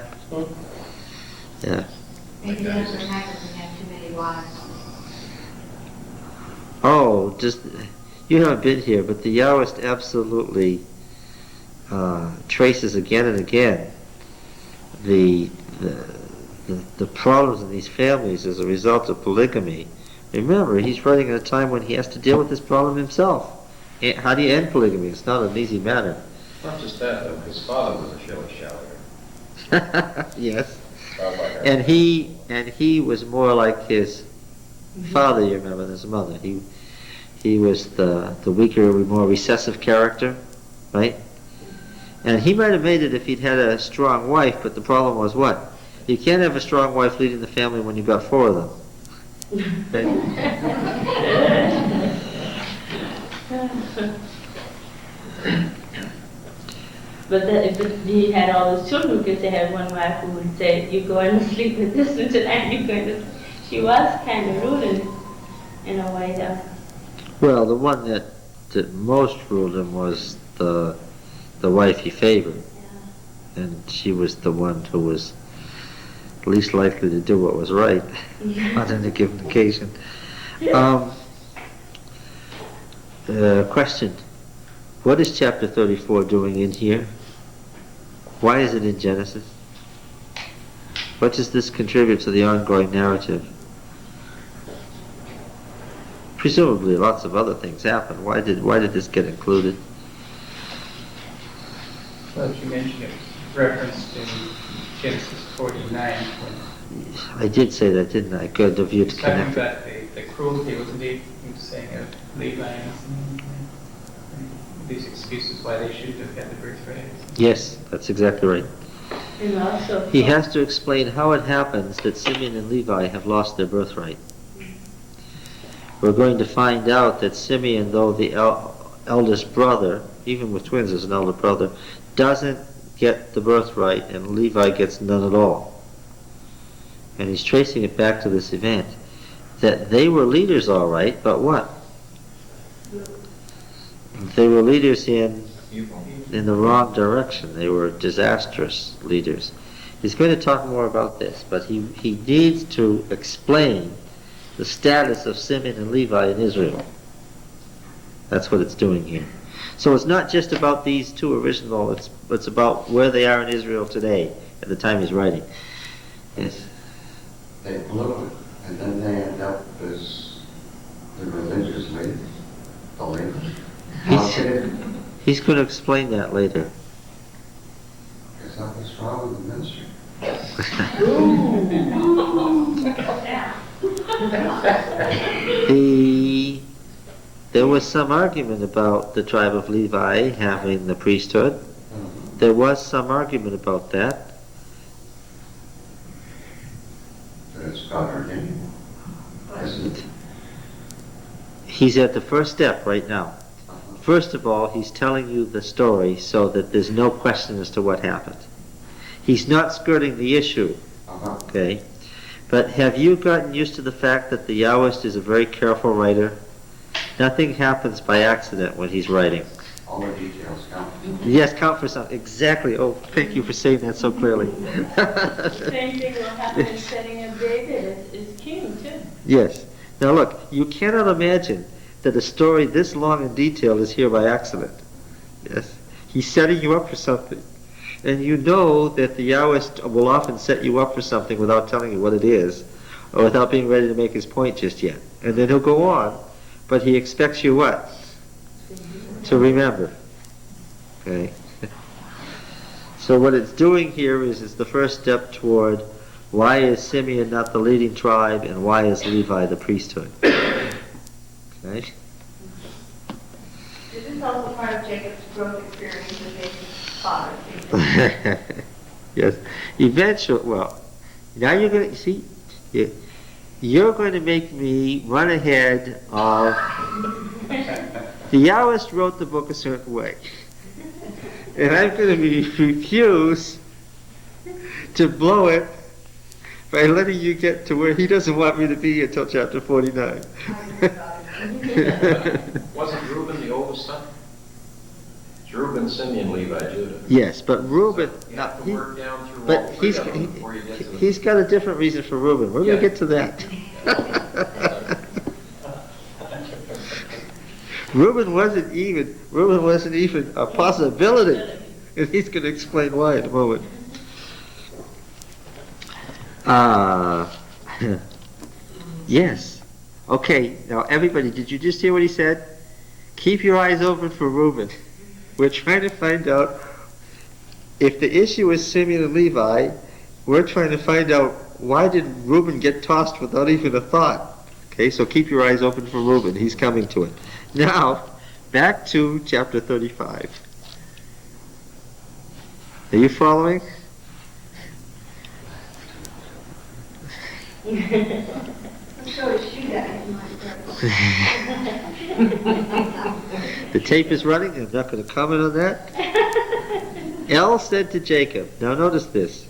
Maybe that's what happens when you have too many wives. Oh, you haven't been here, but the Yahwist absolutely traces again and again the problems in these families as a result of polygamy. Remember, he's writing at a time when he has to deal with this problem himself. How do you end polygamy? It's not an easy matter. Not just that, though. His father was a shilly-shallier. Yes. And he was more like his father, you remember, than his mother. He was the weaker, more recessive character, right? And he might have made it if he'd had a strong wife, but the problem was what? You can't have a strong wife leading the family when you've got 4 of them. But if he had all his children, because they had one wife who would say, you're going to sleep with this one tonight, you're going to... She was kind of rude in a way, though. Well, the one that most ruled him was the wife he favored. Yeah. And she was the one who was least likely to do what was right on any given occasion. Question. What is chapter 34 doing in here? Why is it in Genesis? What does this contribute to the ongoing narrative? Presumably lots of other things happened. Why did this get included? Well, you mentioned it referenced in Genesis 49 when I did say that, didn't I? Good of you to he's talking connect it. about the cruelty, wasn't he? He was saying of Levi and these excuses why they shouldn't have had the birthright. Yes, that's exactly right. And also, He has to explain how it happens that Simeon and Levi have lost their birthright. We're going to find out that Simeon, though the eldest brother, even with twins as an elder brother, doesn't get the birthright, and Levi gets none at all. And he's tracing it back to this event. That they were leaders all right, but what? They were leaders in the wrong direction. They were disastrous leaders. He's going to talk more about this, but he needs to explain the status of Simeon and Levi in Israel. That's what it's doing here. So it's not just about these two original, it's about where they are in Israel today at the time he's writing. Yes. They blew it, and then they end up as the religious leaders, believers. How could it? He's going to explain that later. Is that what's wrong with the ministry? There was some argument about the tribe of Levi having the priesthood. There was some argument about that. But it's God ordained, isn't it? He's at the first step right now. First of all, he's telling you the story so that there's no question as to what happened. He's not skirting the issue, okay? But have you gotten used to the fact that the Yahwist is a very careful writer? Nothing happens by accident when he's writing. All the details count. Yes, count for something. Exactly. Oh, thank you for saying that so clearly. same thing will happen in setting up David as king, too. Yes. Now look, you cannot imagine that a story this long and detailed is here by accident. Yes. He's setting you up for something. And you know that the Yahwist will often set you up for something without telling you what it is, or without being ready to make his point just yet. And then he'll go on, but he expects you what? To remember. Okay. So what it's doing here is it's the first step toward why is Simeon not the leading tribe and why is Levi the priesthood? Okay. This is also part of Jacob's growth experience as Jacob's father. Yes. Eventually, well, now you're going to, see, you're going to make me run ahead of, the Yahwist wrote the book a certain way. And I'm going to refuse to blow it by letting you get to where he doesn't want me to be until chapter 49. Wasn't Reuben the oldest son? It's Reuben, Simeon, Levi, Judah. Yes, but Reuben, You have to work down through all but three of them before you get to the... he's got a different reason for Reuben. We're going to get to that. Reuben wasn't even a possibility. And he's going to explain why in a moment. Yes. Okay, now everybody, did you just hear what he said? Keep your eyes open for Reuben. We're trying to find out if the issue is Simeon and Levi. We're trying to find out why did Reuben get tossed without even a thought. Okay, so keep your eyes open for Reuben. He's coming to it. Now, back to chapter 35. Are you following? The tape is running. I'm not going to comment on that. El said to Jacob, now notice this.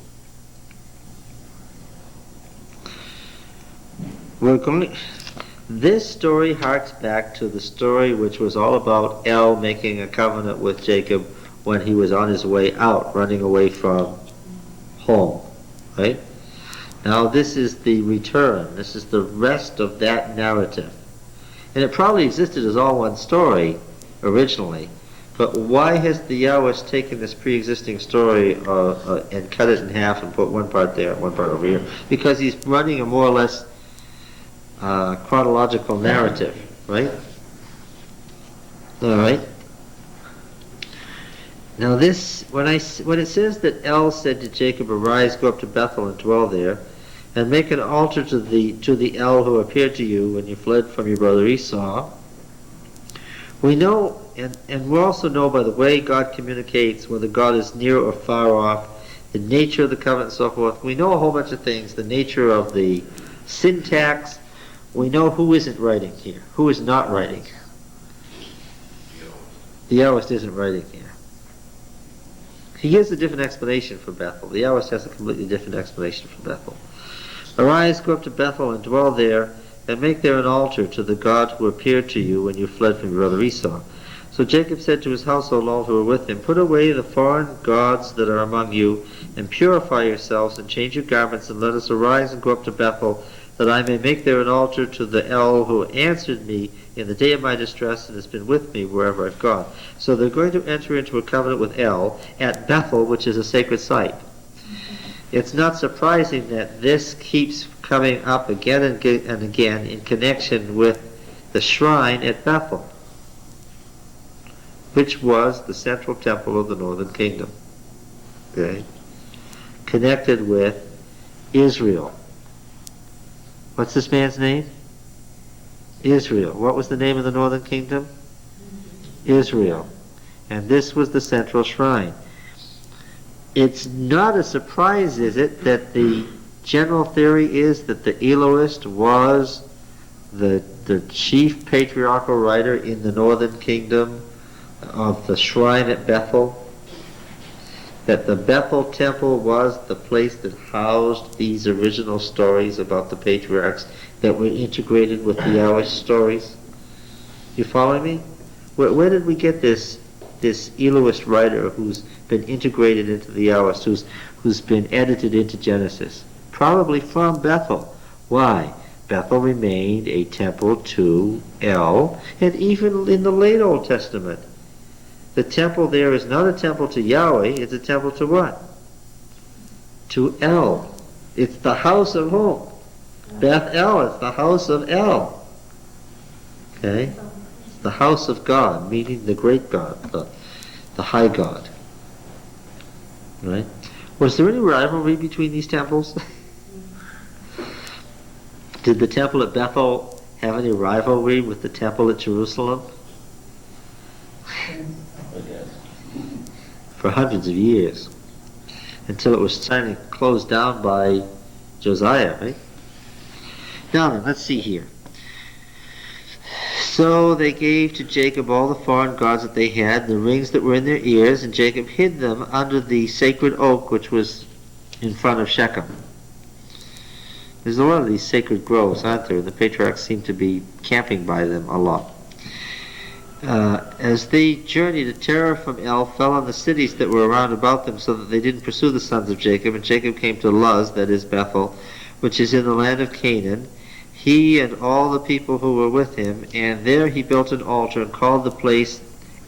This story harks back to the story which was all about El making a covenant with Jacob when he was on his way out, running away from home. Right? Now this is the return. This is the rest of that narrative. And it probably existed as all one story originally. But why has the Yahwist taken this pre-existing story and cut it in half and put one part there and one part over here? Because he's running a more or less chronological narrative. right? All right. Now this, when it says that El said to Jacob, "Arise, go up to Bethel and dwell there, and make an altar to the El who appeared to you when you fled from your brother Esau," we know, and we also know by the way God communicates, whether God is near or far off, the nature of the covenant and so forth. We know a whole bunch of things, the nature of the syntax. We know who isn't writing here, who is not writing. The Yahwist isn't writing here. He gives a different explanation for Bethel. The Yahwist has a completely different explanation for Bethel. "Arise, go up to Bethel and dwell there, and make there an altar to the God who appeared to you when you fled from your brother Esau." So Jacob said to his household, all who were with him, "Put away the foreign gods that are among you, and purify yourselves, and change your garments, and let us arise and go up to Bethel, that I may make there an altar to the El who answered me in the day of my distress and has been with me wherever I've gone." So they're going to enter into a covenant with El at Bethel, which is a sacred site. It's not surprising that this keeps coming up again and again in connection with the shrine at Bethel, which was the central temple of the northern kingdom. Okay? Connected with Israel. What's this man's name? Israel. What was the name of the northern kingdom? Israel. And this was the central shrine. It's not a surprise, is it, that the general theory is that the Elohist was the chief patriarchal writer in the northern kingdom of the shrine at Bethel? That the Bethel temple was the place that housed these original stories about the patriarchs that were integrated with the Yahweh stories? You follow me? Where did we get this Elohist writer who's been integrated into the Yahweh, who's been edited into Genesis? Probably from Bethel. Why? Bethel remained a temple to El, and even in the late Old Testament, the temple there is not a temple to Yahweh, it's a temple to what? To El. It's the house of whom? Bethel, it's the house of El. Okay? It's the house of God, meaning the great God, the high God. Right? Was there any rivalry between these temples? Did the temple at Bethel have any rivalry with the temple at Jerusalem? For hundreds of years, until it was finally closed down by Josiah, right? Now then, let's see here. So they gave to Jacob all the foreign gods that they had, the rings that were in their ears, and Jacob hid them under the sacred oak which was in front of Shechem. There's a lot of these sacred groves, aren't there? And the patriarchs seem to be camping by them a lot. As they journeyed, a terror from El fell on the cities that were around about them, so that they didn't pursue the sons of Jacob. And Jacob came to Luz, that is Bethel, which is in the land of Canaan, he and all the people who were with him, and there he built an altar and called the place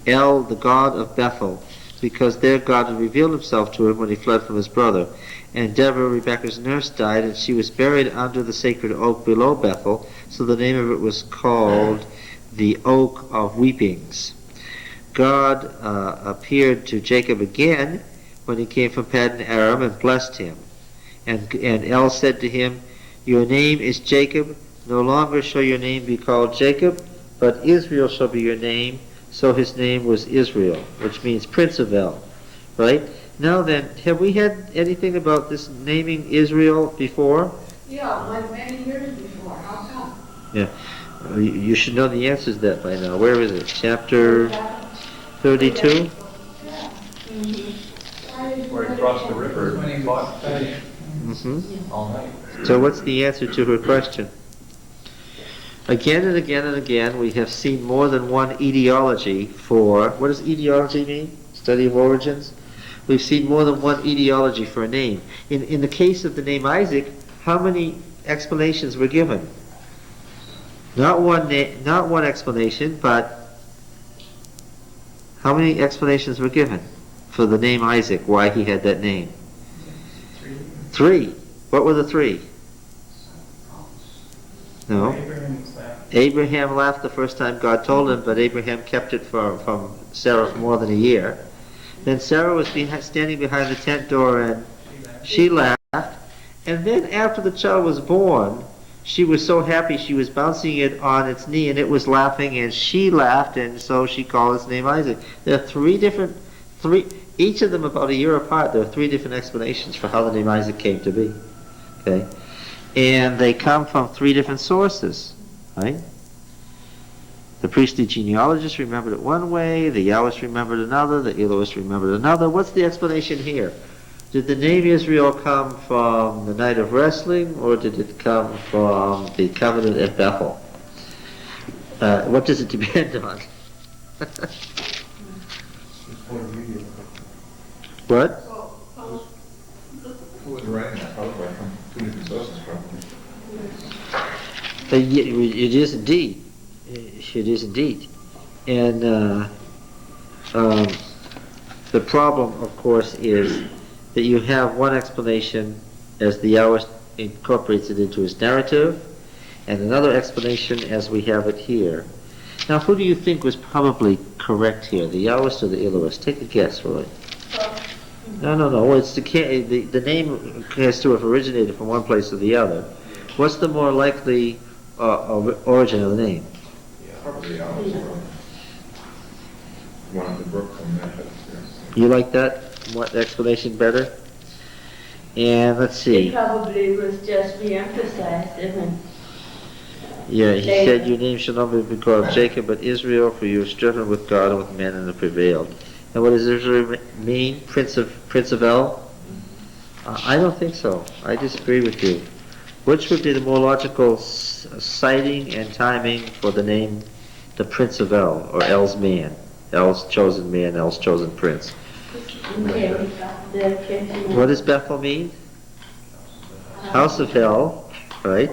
El, the God of Bethel, because there God had revealed himself to him when he fled from his brother. And Deborah, Rebekah's nurse, died, and she was buried under the sacred oak below Bethel, so the name of it was called the Oak of Weepings. God appeared to Jacob again when he came from Paddan Aram and blessed him. And El said to him, "Your name is Jacob. No longer shall your name be called Jacob, but Israel shall be your name." So his name was Israel, which means Prince of El. Right? Now then, have we had anything about this naming Israel before? Yeah, like many years before. How come? Yeah. You should know the answers to that by now. Where is it? Chapter 32? Where he crossed the river when he fought all night. So what's the answer to her question? Again and again and again, we have seen more than one etiology for, what does etiology mean? Study of origins? We've seen more than one etiology for a name. In the case of the name Isaac, how many explanations were given? Not one explanation, but how many explanations were given for the name Isaac, why he had that name? Three. What were the three? No. Abraham was that. Abraham laughed the first time God told him, but Abraham kept it from Sarah for more than a year. Then Sarah was standing behind the tent door and she laughed. And then after the child was born, she was so happy she was bouncing it on its knee and it was laughing and she laughed, and so she called its name Isaac. There are each of them about a year apart. There are three different explanations for how the name Isaac came to be. Okay? And they come from three different sources. Right? The priestly genealogists remembered it one way, the Yahwists remembered another, the Elohists remembered another. What's the explanation here? Did the name Israel come from the night of wrestling, or did it come from the covenant at Bethel? What does it depend on? What? Who was writing that? Probably from two different sources, probably. It is indeed. It is indeed. And the problem, of course, is that you have one explanation as the Yahweh incorporates it into his narrative, and another explanation as we have it here. Now, who do you think was probably correct here, the Yahwist or the Elohist? Take a guess, Roy. No. It's the name has to have originated from one place or the other. What's the more likely origin of the name? Probably one of the book from Memphis. Yes. You like that explanation better? And let's see. It probably was just re-emphasized, isn't it? Yeah, he said, "Your name shall not be called Jacob, but Israel, for you have striven with God and with men and have prevailed." And what does Israel mean? Prince of El? I don't think so. I disagree with you. Which would be the more logical citing and timing for the name, the Prince of El, or El's man? El's chosen man, El's chosen prince. What does Bethel mean? House of El, right?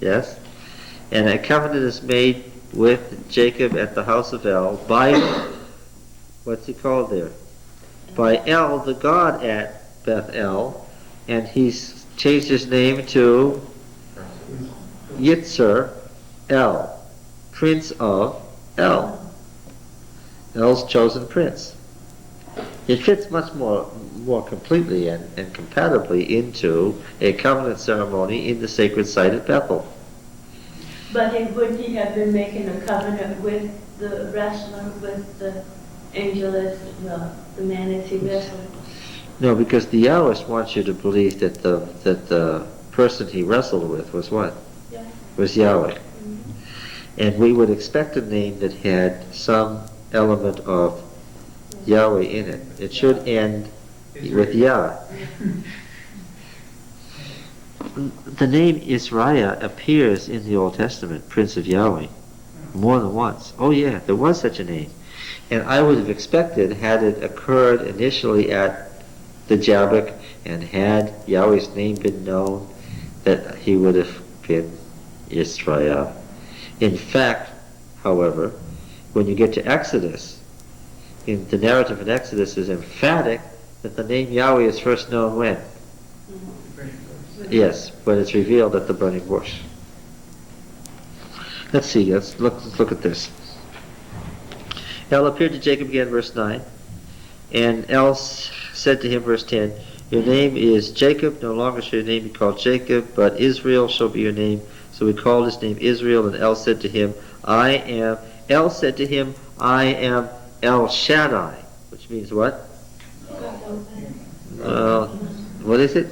Yes. And a covenant is made with Jacob at the house of El by, what's he called there? By El, the God at Bethel, and he's changed his name to Yitzer El, Prince of El. El's chosen prince. It fits much more completely and compatibly into a covenant ceremony in the sacred site at Bethel. But would he have been making a covenant with the wrestler, with the angel as well, the man as he wrestled? No, because the Yahwist wants you to believe that the person he wrestled with was what? Yeah. Was Yahweh. Mm-hmm. And we would expect a name that had some element of Yahweh in it. It should end with Yah. The name Israel appears in the Old Testament, Prince of Yahweh, more than once. Oh yeah, there was such a name. And I would have expected, had it occurred initially at the Jabbok, and had Yahweh's name been known, that he would have been Israel. In fact, however, when you get to Exodus, in the narrative in Exodus is emphatic that the name Yahweh is first known when? Yes, when it's revealed at the burning bush. Let's see, let's look at this. El appeared to Jacob again, verse 9, and El said to him, verse 10, "Your name is Jacob, no longer shall your name be called Jacob, but Israel shall be your name." So he called his name Israel, and El said to him, I am El Shaddai, which means what? What is it?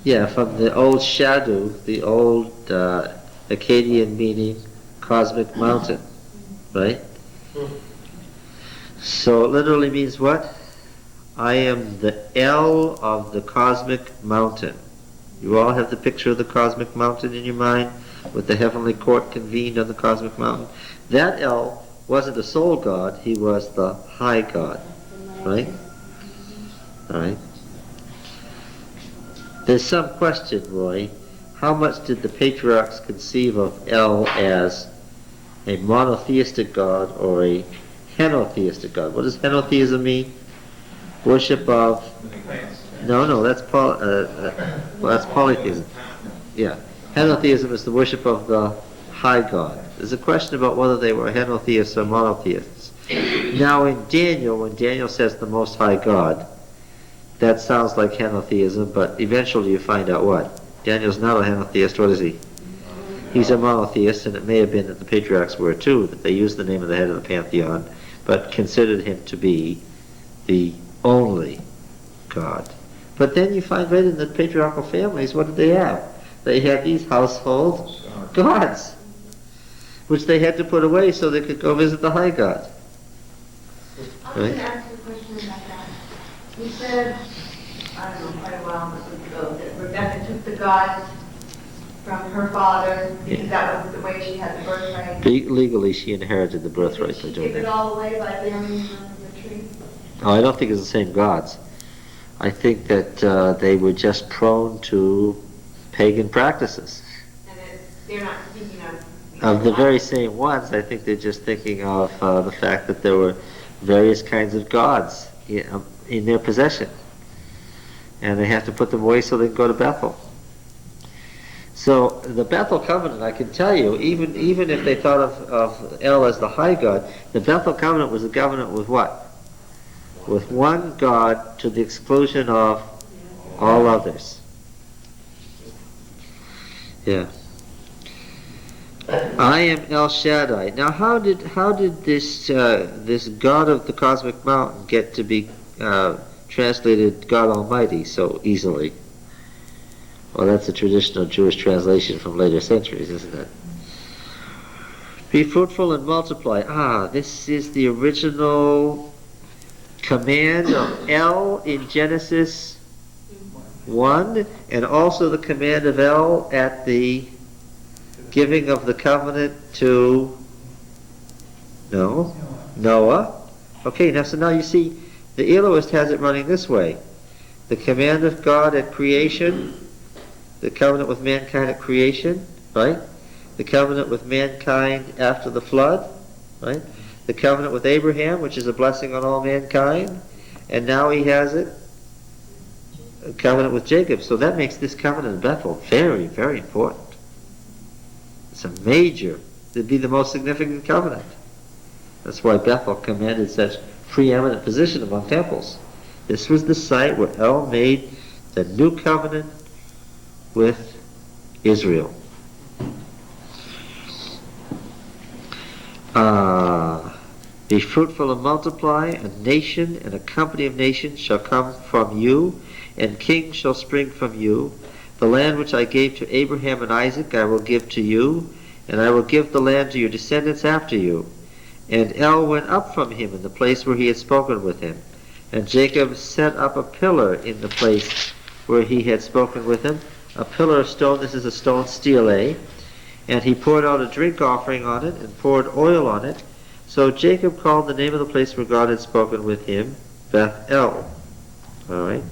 Yeah, from the old Shadu, the old Akkadian meaning cosmic mountain, right? So it literally means what? I am the El of the cosmic mountain. You all have the picture of the cosmic mountain in your mind, with the heavenly court convened on the cosmic mountain. That El wasn't a soul god, he was the high god, right? All right. There's some question, Roy. How much did the patriarchs conceive of El as a monotheistic god or a henotheistic god? What does henotheism mean? Worship of... No, that's polytheism. Yeah. Henotheism is the worship of the high God. There's a question about whether they were henotheists or monotheists. Now in Daniel, when Daniel says the Most High God, that sounds like henotheism, but eventually you find out what? Daniel's not a henotheist, what is he? He's a monotheist, and it may have been that the patriarchs were too, that they used the name of the head of the pantheon, but considered him to be the only God. But then you find right in the patriarchal families, what did they have? They had these household gods, which they had to put away so they could go visit the high God. I was going to ask you a question about that. You said, I don't know, quite a while ago, that Rebecca took the gods from her father because that was the way she had the birthright. Legally, she inherited the birthright by Did she doing give it that. all away by burying them in the tree? Oh, I don't think it's the same gods. I think that they were just prone to pagan practices. And they're not thinking of The very same ones, I think they're just thinking of the fact that there were various kinds of gods in their possession. And they have to put them away so they can go to Bethel. So the Bethel covenant, I can tell you, even if they thought of El as the high God, the Bethel covenant was a covenant with what? With one God to the exclusion of all others. Yeah. I am El Shaddai. Now, how did this this God of the cosmic mountain get to be translated God Almighty so easily? Well, that's a traditional Jewish translation from later centuries, isn't it? Be fruitful and multiply. This is the original command of El in Genesis 1, and also the command of El at the giving of the covenant to Noah. Okay, so now you see the Elohist has it running this way. The command of God at creation, the covenant with mankind at creation, right? The covenant with mankind after the flood, right? The covenant with Abraham, which is a blessing on all mankind, and now he has it, a covenant with Jacob. So that makes this covenant of Bethel very, very important. It's a major, it'd be the most significant covenant. That's why Bethel commanded such preeminent position among temples. This was the site where El made the new covenant with Israel. Be fruitful and multiply. A nation and a company of nations shall come from you, and kings shall spring from you. The land which I gave to Abraham and Isaac I will give to you, and I will give the land to your descendants after you. And El went up from him in the place where he had spoken with him. And Jacob set up a pillar in the place where he had spoken with him, a pillar of stone. This is a stone stele. And he poured out a drink offering on it and poured oil on it. So Jacob called the name of the place where God had spoken with him Bethel. All right.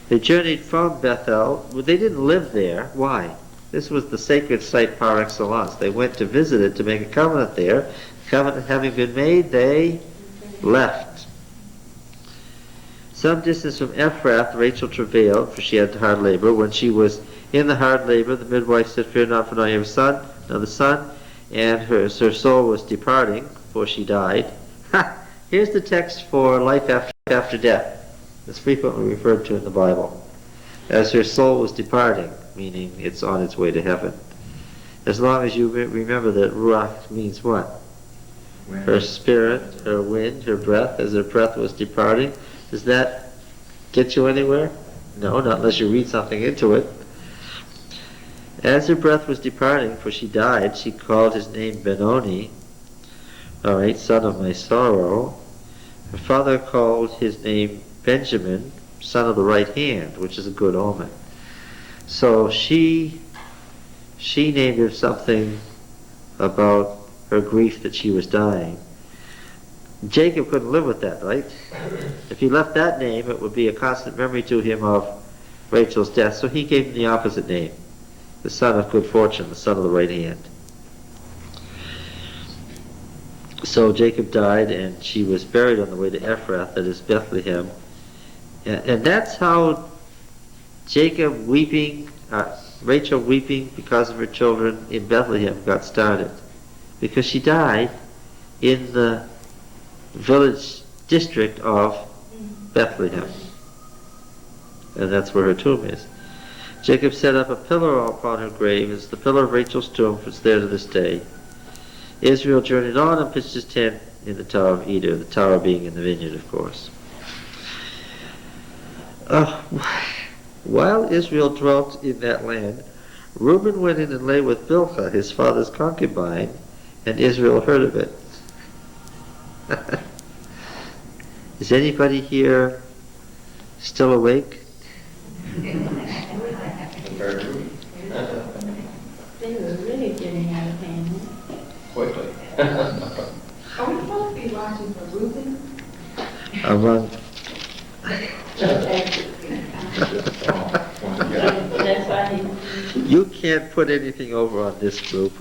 They journeyed from Bethel. Well, they didn't live there. Why? This was the sacred site par excellence. They went to visit it to make a covenant there. The covenant having been made, they left. Some distance from Ephrath, Rachel travailed, for she had hard labor. When she was in the hard labor, the midwife said, "Fear not, for now you have another son." And her soul was departing, for she died. Here's the text for life after death. It's frequently referred to in the Bible. As her soul was departing, meaning it's on its way to heaven. As long as you remember that Ruach means what? Wind. Her spirit, her wind, her breath, as her breath was departing. Does that get you anywhere? No, not unless you read something into it. As her breath was departing, for she died, she called his name Benoni, all right, son of my sorrow. Her father called his name Benjamin, son of the right hand, which is a good omen. So she named him something about her grief that she was dying. Jacob couldn't live with that, right? If he left that name, it would be a constant memory to him of Rachel's death. So he gave him the opposite name, the son of good fortune, the son of the right hand. So Jacob died, and she was buried on the way to Ephrath, that is Bethlehem. And that's how Jacob weeping, Rachel weeping because of her children in Bethlehem got started. Because she died in the village district of Bethlehem. And that's where her tomb is. Jacob set up a pillar upon her grave. It's the pillar of Rachel's tomb. It's there to this day. Israel journeyed on and pitched his tent in the Tower of Eder, the tower being in the vineyard, of course. While Israel dwelt in that land, Reuben went in and lay with Bilhah, his father's concubine, and Israel heard of it. Is anybody here still awake? They were really getting out of hand. Quickly. Are we supposed to be watching for Reuben? Among That's why You can't put anything over on this group.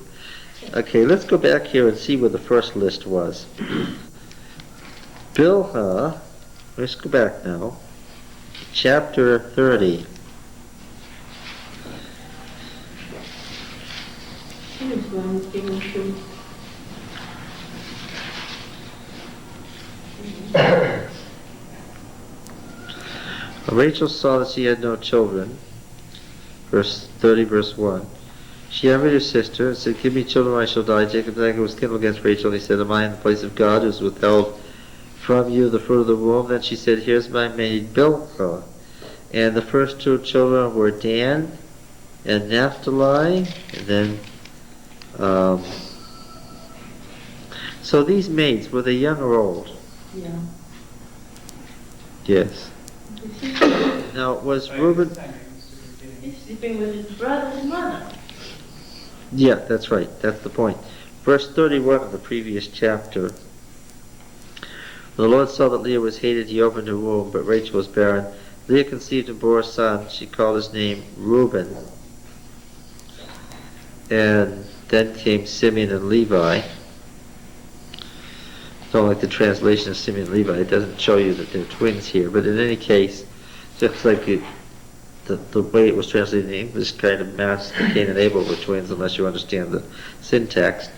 Okay, let's go back here and see where the first list was. Bilhah, let's go back now. Chapter 30. she was going to give him truth. Rachel saw that she had no children. Verse 30, verse 1. She answered her sister and said, "Give me children or I shall die." Jacob's anger was kindled against Rachel, and he said, "Am I in the place of God who has withheld from you the fruit of the womb?" Then she said, "Here's my maid Bilhah." And the first two children were Dan and Naphtali. And then, so these maids, were they young or old? Yeah. Yes. Now, was Reuben... He's sleeping with his brother's mother. Yeah, that's right. That's the point. Verse 31 of the previous chapter. The Lord saw that Leah was hated. He opened her womb, but Rachel was barren. Leah conceived and bore a son. She called his name Reuben. And then came Simeon and Levi. I don't like the translation of Simeon and Levi. It doesn't show you that they're twins here. But in any case, just like the way it was translated in English kind of matched the Cain and Abel were twins, unless you understand the syntax.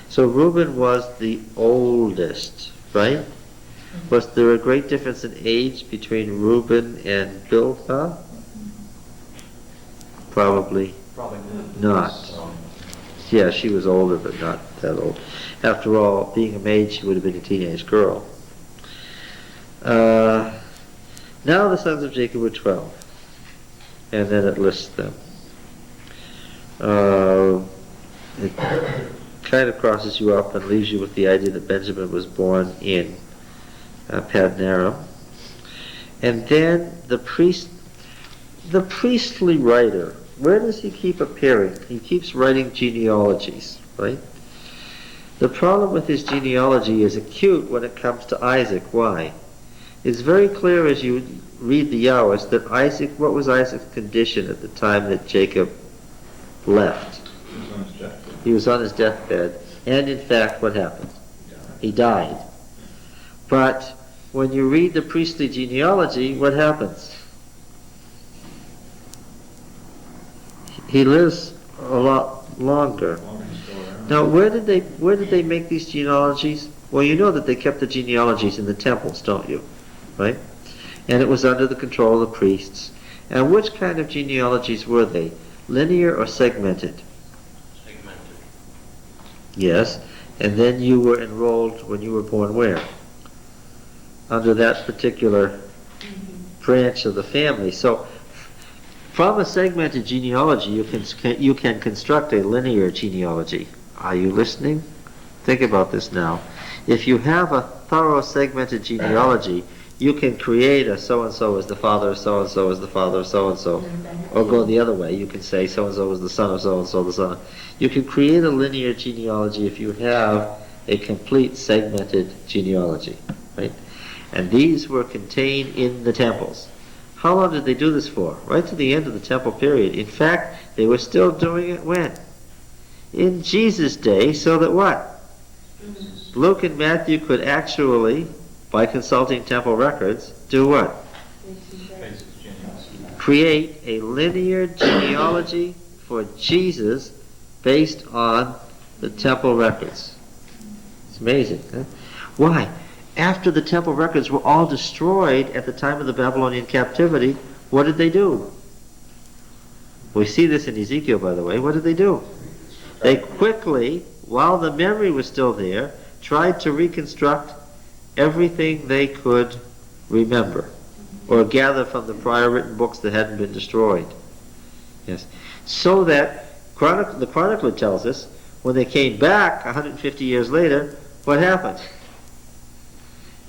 So Reuben was the oldest, right? Was there a great difference in age between Reuben and Bilhah? Probably not. Yeah, she was older, but not that old. After all, being a maid, she would have been a teenage girl. Now the sons of Jacob were 12. And then it lists them. It kind of crosses you up and leaves you with the idea that Benjamin was born in Paddan Aram. And then the priestly writer, where does he keep appearing? He keeps writing genealogies, right? The problem with his genealogy is acute when it comes to Isaac. Why? It's very clear as you read the Yahwist that Isaac, what was Isaac's condition at the time that Jacob left? He was on his deathbed. And in fact, what happened? He died. But when you read the priestly genealogy, what happens? He lives a lot longer. Now, where did they make these genealogies? Well, you know that they kept the genealogies in the temples, don't you? Right? And it was under the control of the priests. And which kind of genealogies were they? Linear or segmented? Segmented. Yes. And then you were enrolled when you were born where? Under that particular branch of the family. So from a segmented genealogy, you can construct a linear genealogy. Are you listening? Think about this now. If you have a thorough segmented genealogy, you can create a so-and-so as the father of so-and-so as the father of so-and-so. Or go the other way. You can say so-and-so is the son of so-and-so, the son of... You can create a linear genealogy if you have a complete segmented genealogy. Right? And these were contained in the temples. How long did they do this for? Right to the end of the temple period. In fact, they were still doing it when? In Jesus' day, so that what? Luke and Matthew could actually, by consulting temple records, do what? create a linear genealogy for Jesus based on the temple records. It's amazing. Huh? Why? After the temple records were all destroyed at the time of the Babylonian captivity, what did they do? We see this in Ezekiel, by the way. What did they do? They quickly, while the memory was still there, tried to reconstruct everything they could remember or gather from the prior written books that hadn't been destroyed. Yes. So that the chronicler tells us when they came back 150 years later, what happened?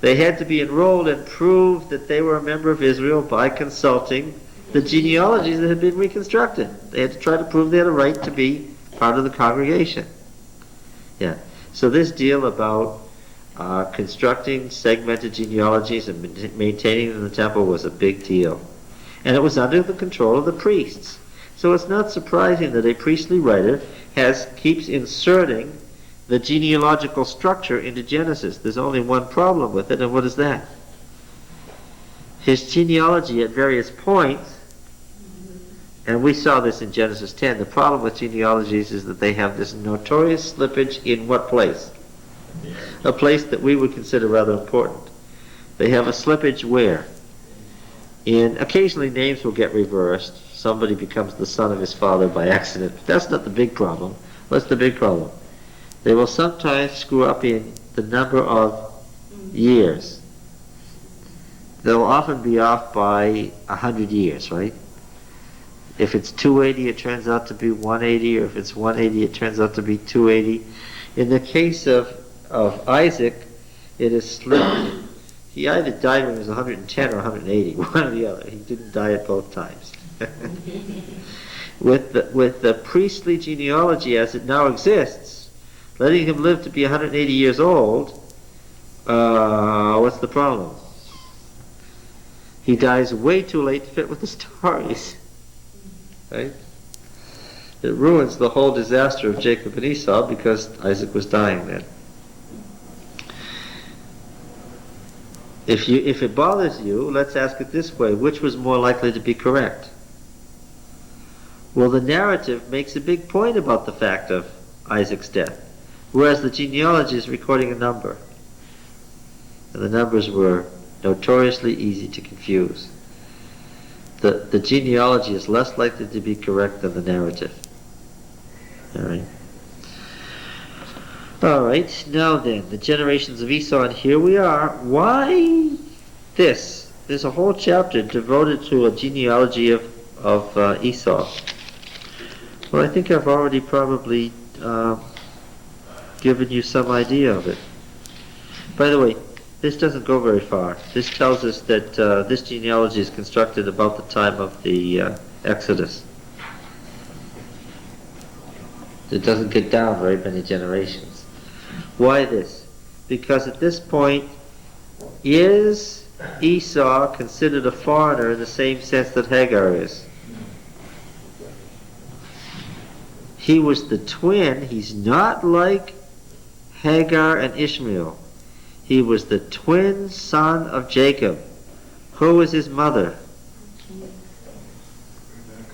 They had to be enrolled and prove that they were a member of Israel by consulting the genealogies that had been reconstructed. They had to try to prove they had a right to be part of the congregation. Yeah. So this deal about constructing segmented genealogies and maintaining them in the temple was a big deal. And it was under the control of the priests. So it's not surprising that a priestly writer keeps inserting the genealogical structure into Genesis. There's only one problem with it, and what is that? His genealogy at various points, and we saw this in Genesis 10, the problem with genealogies is that they have this notorious slippage in what place? A place that we would consider rather important. They have a slippage where? Occasionally names will get reversed. Somebody becomes the son of his father by accident. That's not the big problem. What's the big problem? They will sometimes screw up in the number of years. They'll often be off by 100 years, right? If it's 280, it turns out to be 180, or if it's 180, it turns out to be 280. In the case of Isaac, it is slipped. He either died when he was 110 or 180, one or the other. He didn't die at both times. With the priestly genealogy as it now exists, letting him live to be 180 years old, what's the problem? He dies way too late to fit with the stories. Right? It ruins the whole disaster of Jacob and Esau because Isaac was dying then. If it bothers you, let's ask it this way: which was more likely to be correct? Well, the narrative makes a big point about the fact of Isaac's death, whereas the genealogy is recording a number. And the numbers were notoriously easy to confuse. The genealogy is less likely to be correct than the narrative. All right, now then, the generations of Esau, and here we are. Why this? There's a whole chapter devoted to a genealogy of Esau. Well, I think I've already probably given you some idea of it. By the way, this doesn't go very far. This tells us that this genealogy is constructed about the time of the Exodus. It doesn't get down very many generations. Why this? Because at this point, is Esau considered a foreigner in the same sense that Hagar is? He was the twin. He's not like Hagar and Ishmael. He was the twin son of Jacob. Who was his mother?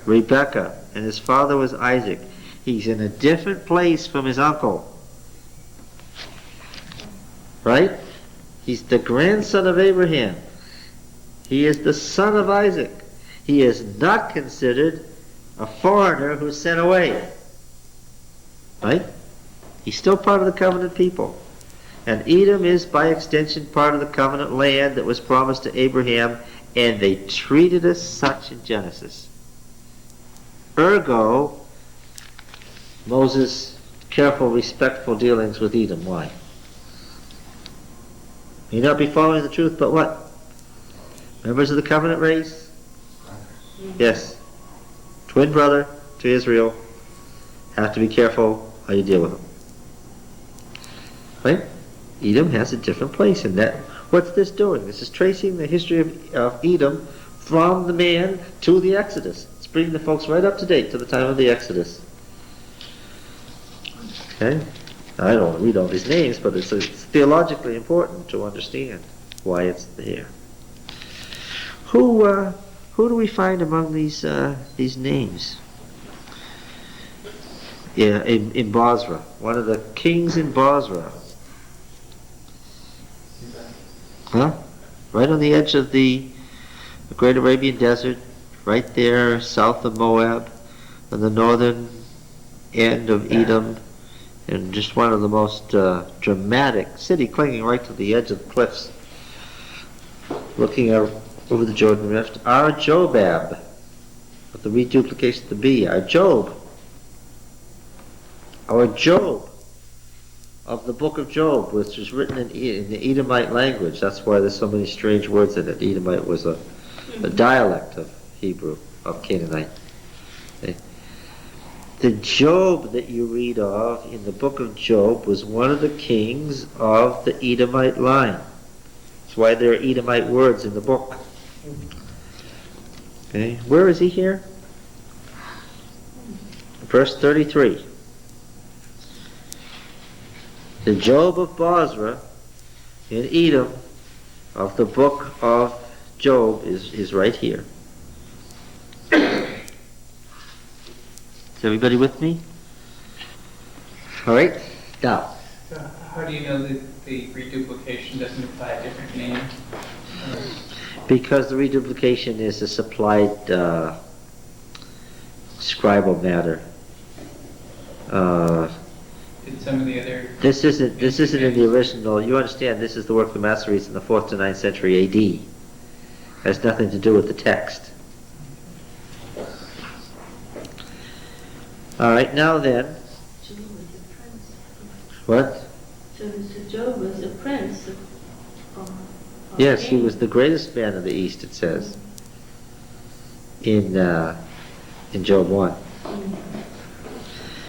Rebekah. And his father was Isaac. He's in a different place from his uncle. Right? He's the grandson of Abraham. He is the son of Isaac. He is not considered a foreigner who's sent away. Right? He's still part of the covenant people. And Edom is, by extension, part of the covenant land that was promised to Abraham, and they treated as such in Genesis. Ergo, Moses' careful, respectful dealings with Edom. Why? May not be following the truth, but what? Members of the covenant race? Yes. Twin brother to Israel. Have to be careful how you deal with them. Right? Edom has a different place in that. What's this doing? This is tracing the history of Edom from the man to the Exodus. It's bringing the folks right up to date to the time of the Exodus. Okay? I don't want to read all these names, but it's theologically important to understand why it's there. Who who do we find among these names? Yeah, in Basra, one of the kings in Basra. Huh? Right on the edge of the Great Arabian Desert, right there south of Moab, on the northern end of Edom, and just one of the most dramatic city, clinging right to the edge of the cliffs, looking out over the Jordan Rift. Our Jobab, with the reduplication of the B, our Job of the book of Job, which was written in the Edomite language. That's why there's so many strange words in it. Edomite was a dialect of Hebrew, of Canaanite. Okay. The Job that you read of in the book of Job was one of the kings of the Edomite line. That's why there are Edomite words in the book. Okay, where is he here? Verse 33. The Job of Basra in Edom of the book of Job is right here. Is everybody with me? All right, now. So how do you know that the reduplication doesn't imply a different name? Because the reduplication is a supplied scribal matter. Did some of the other... This isn't in the original. You understand, this is the work of the Masoretes in the 4th to 9th century A.D. Has nothing to do with the text. All right, now then. Job was a prince. What? So Job was a prince. Yes, he was the greatest man of the East, it says, in Job 1.